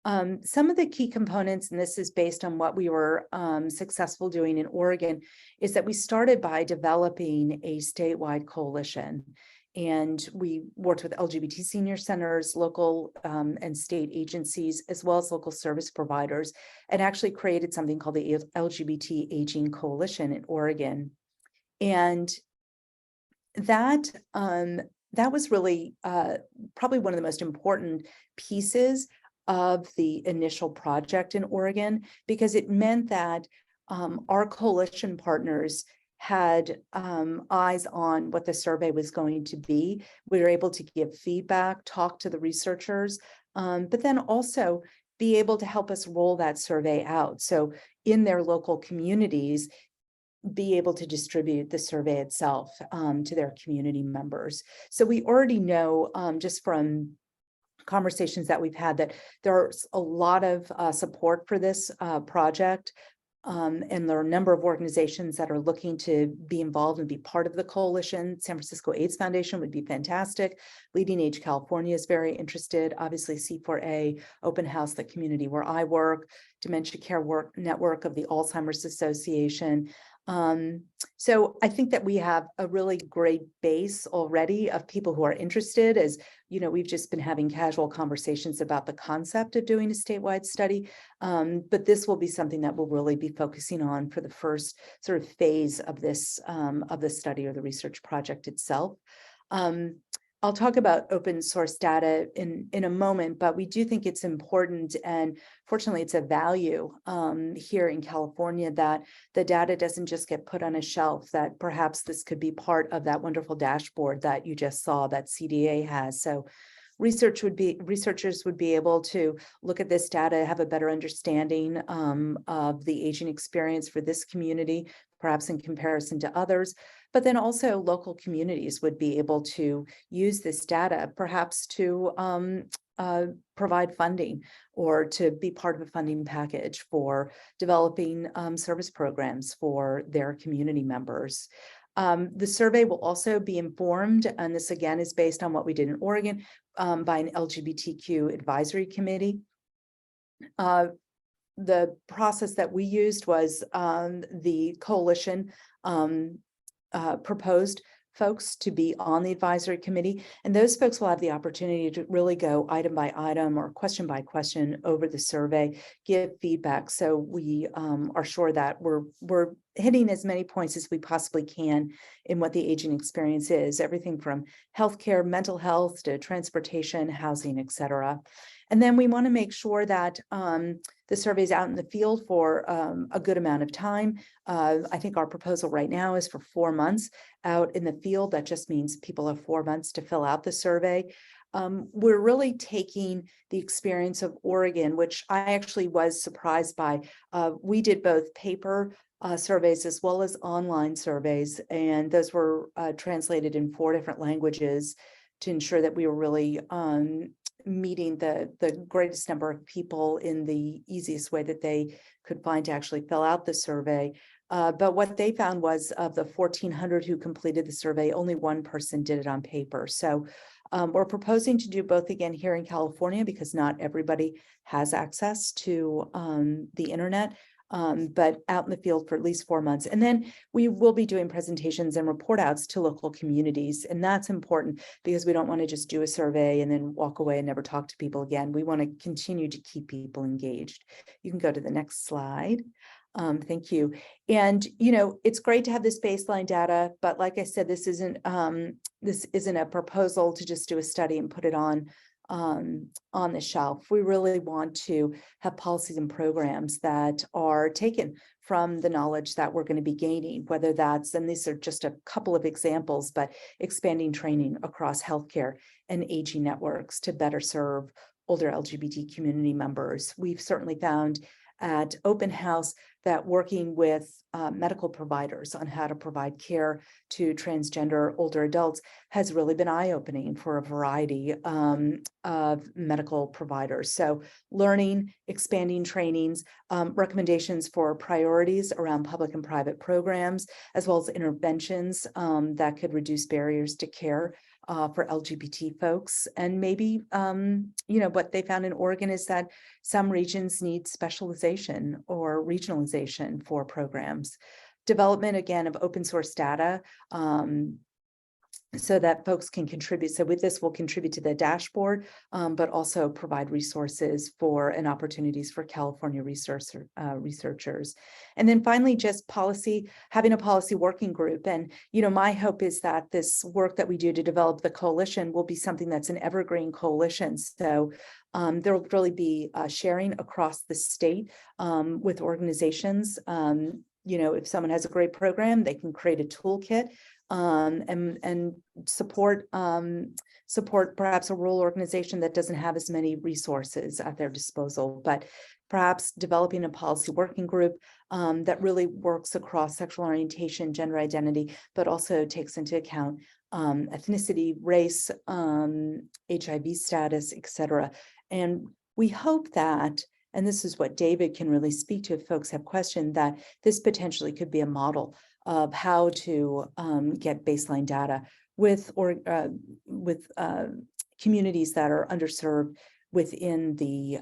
Some of the key components, and this is based on what we were successful doing in Oregon, is that we started by developing a statewide coalition. And we worked with LGBT senior centers, local and state agencies, as well as local service providers, and actually created something called the LGBT Aging Coalition in Oregon. And that was really probably one of the most important pieces of the initial project in Oregon, because it meant that our coalition partners had eyes on what the survey was going to be. We were able to give feedback, talk to the researchers, but then also be able to help us roll that survey out. So in their local communities, be able to distribute the survey itself to their community members. So we already know just from conversations that we've had that there's a lot of support for this project. And there are a number of organizations that are looking to be involved and be part of the coalition. San Francisco AIDS Foundation would be fantastic. Leading Age California is very interested. Obviously, C4A, Open House, the community where I work, Dementia Care Network of the Alzheimer's Association. So I think that we have a really great base already of people who are interested. As you know, we've just been having casual conversations about the concept of doing a statewide study, but this will be something that we'll really be focusing on for the first sort of phase of this of the study or the research project itself. I'll talk about open source data in a moment, but we do think it's important, and fortunately it's a value here in California, that the data doesn't just get put on a shelf, that perhaps this could be part of that wonderful dashboard that you just saw that CDA has. So researchers would be able to look at this data, have a better understanding of the aging experience for this community, perhaps in comparison to others. But then also local communities would be able to use this data perhaps to provide funding or to be part of a funding package for developing service programs for their community members. The survey will also be informed, and this again is based on what we did in Oregon, by an LGBTQ advisory committee. The process that we used was the coalition proposed folks to be on the advisory committee, and those folks will have the opportunity to really go item by item or question by question over the survey, give feedback. So we are sure that we're hitting as many points as we possibly can in what the aging experience is, everything from healthcare, mental health to transportation, housing, et cetera. And then we want to make sure that the survey is out in the field for a good amount of time. I think our proposal right now is for 4 months out in the field. That just means people have 4 months to fill out the survey. We're really taking the experience of Oregon, which I actually was surprised by. We did both paper surveys as well as online surveys, and those were translated in 4 different languages to ensure that we were really meeting the greatest number of people in the easiest way that they could find to actually fill out the survey. But what they found was of the 1,400 who completed the survey, only 1 person did it on paper. So we're proposing to do both again here in California, because not everybody has access to the internet. but out in the field for at least 4 months. And then we will be doing presentations and report outs to local communities. And that's important because we don't want to just do a survey and then walk away and never talk to people again. We want to continue to keep people engaged. You can go to the next slide. Thank you. And, it's great to have this baseline data, but like I said, this isn't a proposal to just do a study and put it on the shelf. We really want to have policies and programs that are taken from the knowledge that we're going to be gaining, whether that's, and these are just a couple of examples, but expanding training across healthcare and aging networks to better serve older LGBT community members. We've certainly found at Open House that working with medical providers on how to provide care to transgender older adults has really been eye-opening for a variety of medical providers. So learning, expanding trainings, recommendations for priorities around public and private programs, as well as interventions that could reduce barriers to care for LGBT folks. And maybe, what they found in Oregon is that some regions need specialization or regionalization for programs. Development, again, of open source data so that folks can contribute. So with this, we'll contribute to the dashboard, but also provide resources for and opportunities for California researchers. And then finally, just policy, having a policy working group. And, my hope is that this work that we do to develop the coalition will be something that's an evergreen coalition. So there will really be sharing across the state with organizations. If someone has a great program, they can create a toolkit and support perhaps a rural organization that doesn't have as many resources at their disposal, but perhaps developing a policy working group that really works across sexual orientation, gender identity, but also takes into account ethnicity, race, HIV status, etc. And we hope that, and this is what David can really speak to if folks have questions, that this potentially could be a model of how to get baseline data with communities that are underserved within the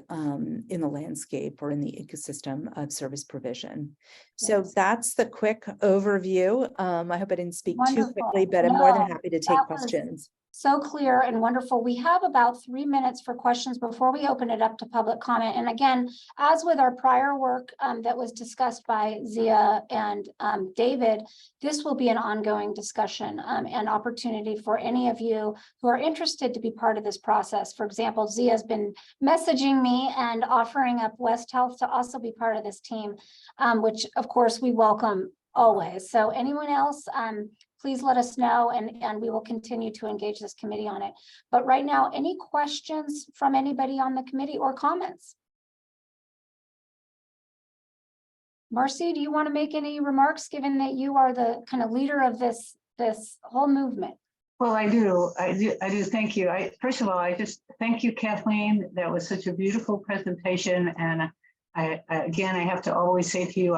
landscape or in the ecosystem of service provision. So that's the quick overview. I hope I didn't speak too quickly, but I'm more than happy to take questions. So clear and wonderful. We have about 3 minutes for questions before we open it up to public comment. And again, as with our prior work that was discussed by Zia and David, this will be an ongoing discussion and opportunity for any of you who are interested to be part of this process. For example, Zia has been messaging me and offering up West Health to also be part of this team, which of course we welcome always. So anyone else, please let us know and we will continue to engage this committee on it. But right now, any questions from anybody on the committee or comments? Marcy, do you want to make any remarks given that you are the kind of leader of this whole movement? Well, I do. Thank you. First of all, I just thank you, Kathleen. That was such a beautiful presentation. And I have to always say to you,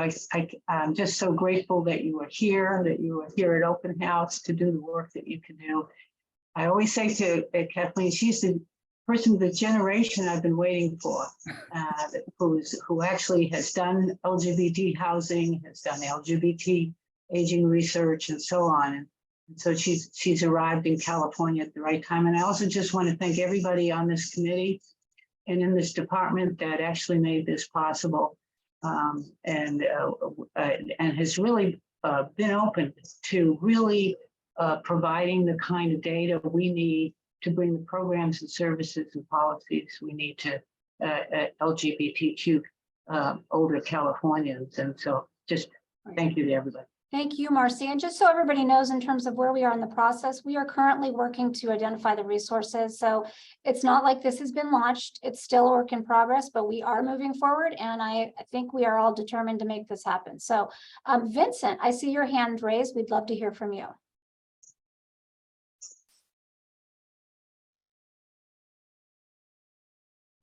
I'm just so grateful that you were here at Open House to do the work that you can do. I always say to Kathleen, she's the person of the generation I've been waiting for, who actually has done LGBT housing, has done LGBT aging research and so on. And so she's arrived in California at the right time. And I also just want to thank everybody on this committee and in this department that actually made this possible and has really been open to really providing the kind of data we need to bring the programs and services and policies we need to LGBTQ older Californians. And so just thank you to everybody. Thank you, Marcy. And just so everybody knows in terms of where we are in the process, we are currently working to identify the resources. So it's not like this has been launched. It's still a work in progress, but we are moving forward. And I think we are all determined to make this happen. So Vincent, I see your hand raised. We'd love to hear from you.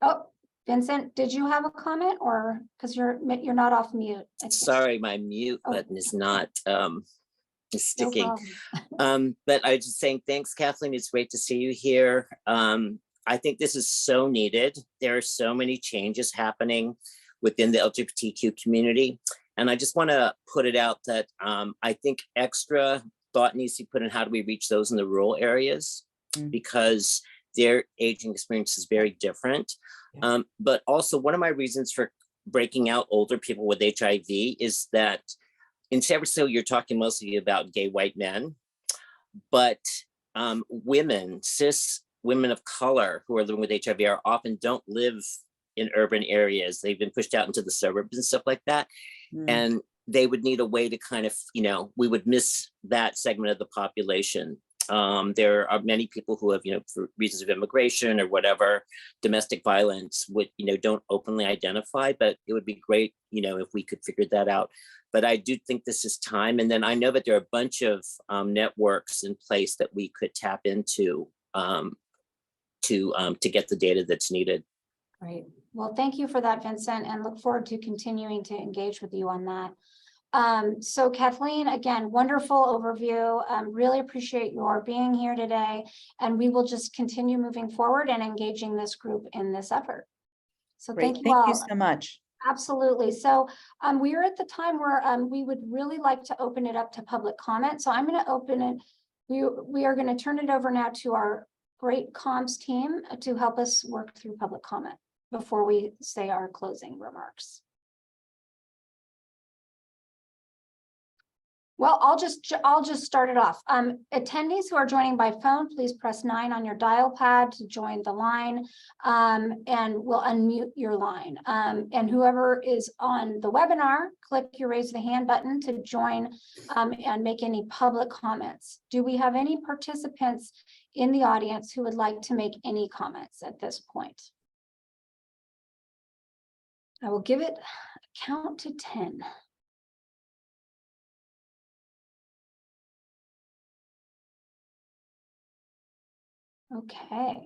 Oh, Vincent, did you have a comment or because you're not off mute? Sorry, my mute button is not sticking. No but I was just saying thanks, Kathleen. It's great to see you here. I think this is so needed. There are so many changes happening within the LGBTQ community. And I just want to put it out that I think extra thought needs to be put in how do we reach those in the rural areas, because their aging experience is very different. But also one of my reasons for breaking out older people with HIV is that in San Francisco, you're talking mostly about gay white men, but women, cis women of color who are living with HIV are often don't live in urban areas. They've been pushed out into the suburbs and stuff like that. And they would need a way to kind of, you know, we would miss that segment of the population. There are many people who have, you know, for reasons of immigration or whatever, domestic violence, would, you know, don't openly identify, but it would be great, you know, if we could figure that out. But I do think this is time. And then I know that there are a bunch of networks in place that we could tap into to get the data that's needed. Right. Well, thank you for that, Vincent, and look forward to continuing to engage with you on that. So Kathleen, again, wonderful overview. Really appreciate your being here today, and we will just continue moving forward and engaging this group in this effort. So Great. thank you all. Thank you so much. Absolutely. So we are at the time where we would really like to open it up to public comment. So I'm going to open it. We are going to turn it over now to our great comms team to help us work through public comment before we say our closing remarks. Well, I'll just start it off. Attendees who are joining by phone, please press 9 on your dial pad to join the line, and we'll unmute your line. And whoever is on the webinar, click your raise the hand button to join and make any public comments. Do we have any participants in the audience who would like to make any comments at this point? I will give it a count to 10. Okay.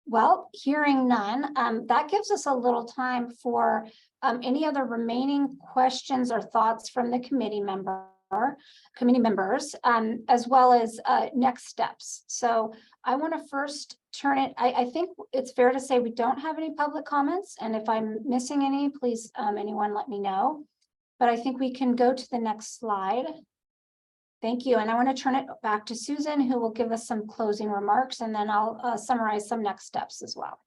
Well, hearing none, that gives us a little time for any other remaining questions or thoughts from the committee members, as well as next steps. So I want to first turn it, I think it's fair to say we don't have any public comments, and if I'm missing any, please anyone let me know. But I think we can go to the next slide. Thank you. And I want to turn it back to Susan, who will give us some closing remarks, and then I'll summarize some next steps as well.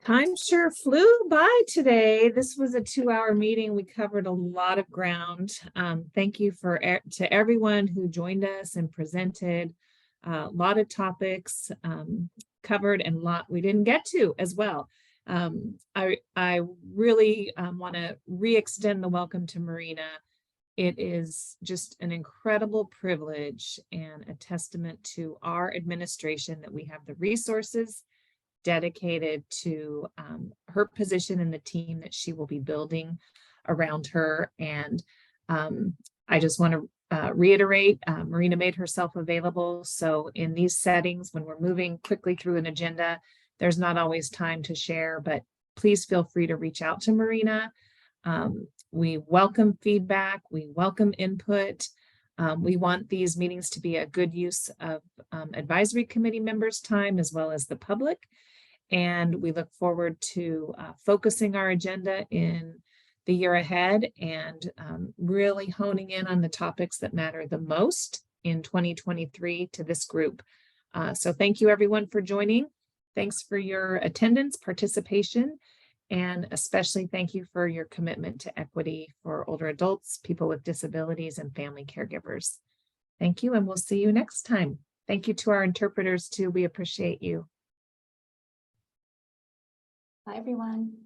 Time sure flew by today. This was a 2-hour meeting. We covered a lot of ground. Thank you to everyone who joined us and presented. A lot of topics covered and a lot we didn't get to as well. I really want to re-extend the welcome to Marina. It is just an incredible privilege and a testament to our administration that we have the resources dedicated to her position and the team that she will be building around her. And I just want to reiterate, Marina made herself available. So in these settings, when we're moving quickly through an agenda, there's not always time to share, but please feel free to reach out to Marina. We welcome feedback, we welcome input. We want these meetings to be a good use of advisory committee members' time as well as the public. And we look forward to focusing our agenda in the year ahead and really honing in on the topics that matter the most in 2023 to this group. So thank you everyone for joining. Thanks for your attendance, participation, and especially thank you for your commitment to equity for older adults, people with disabilities, and family caregivers. Thank you, and we'll see you next time. Thank you to our interpreters too. We appreciate you. Bye, everyone.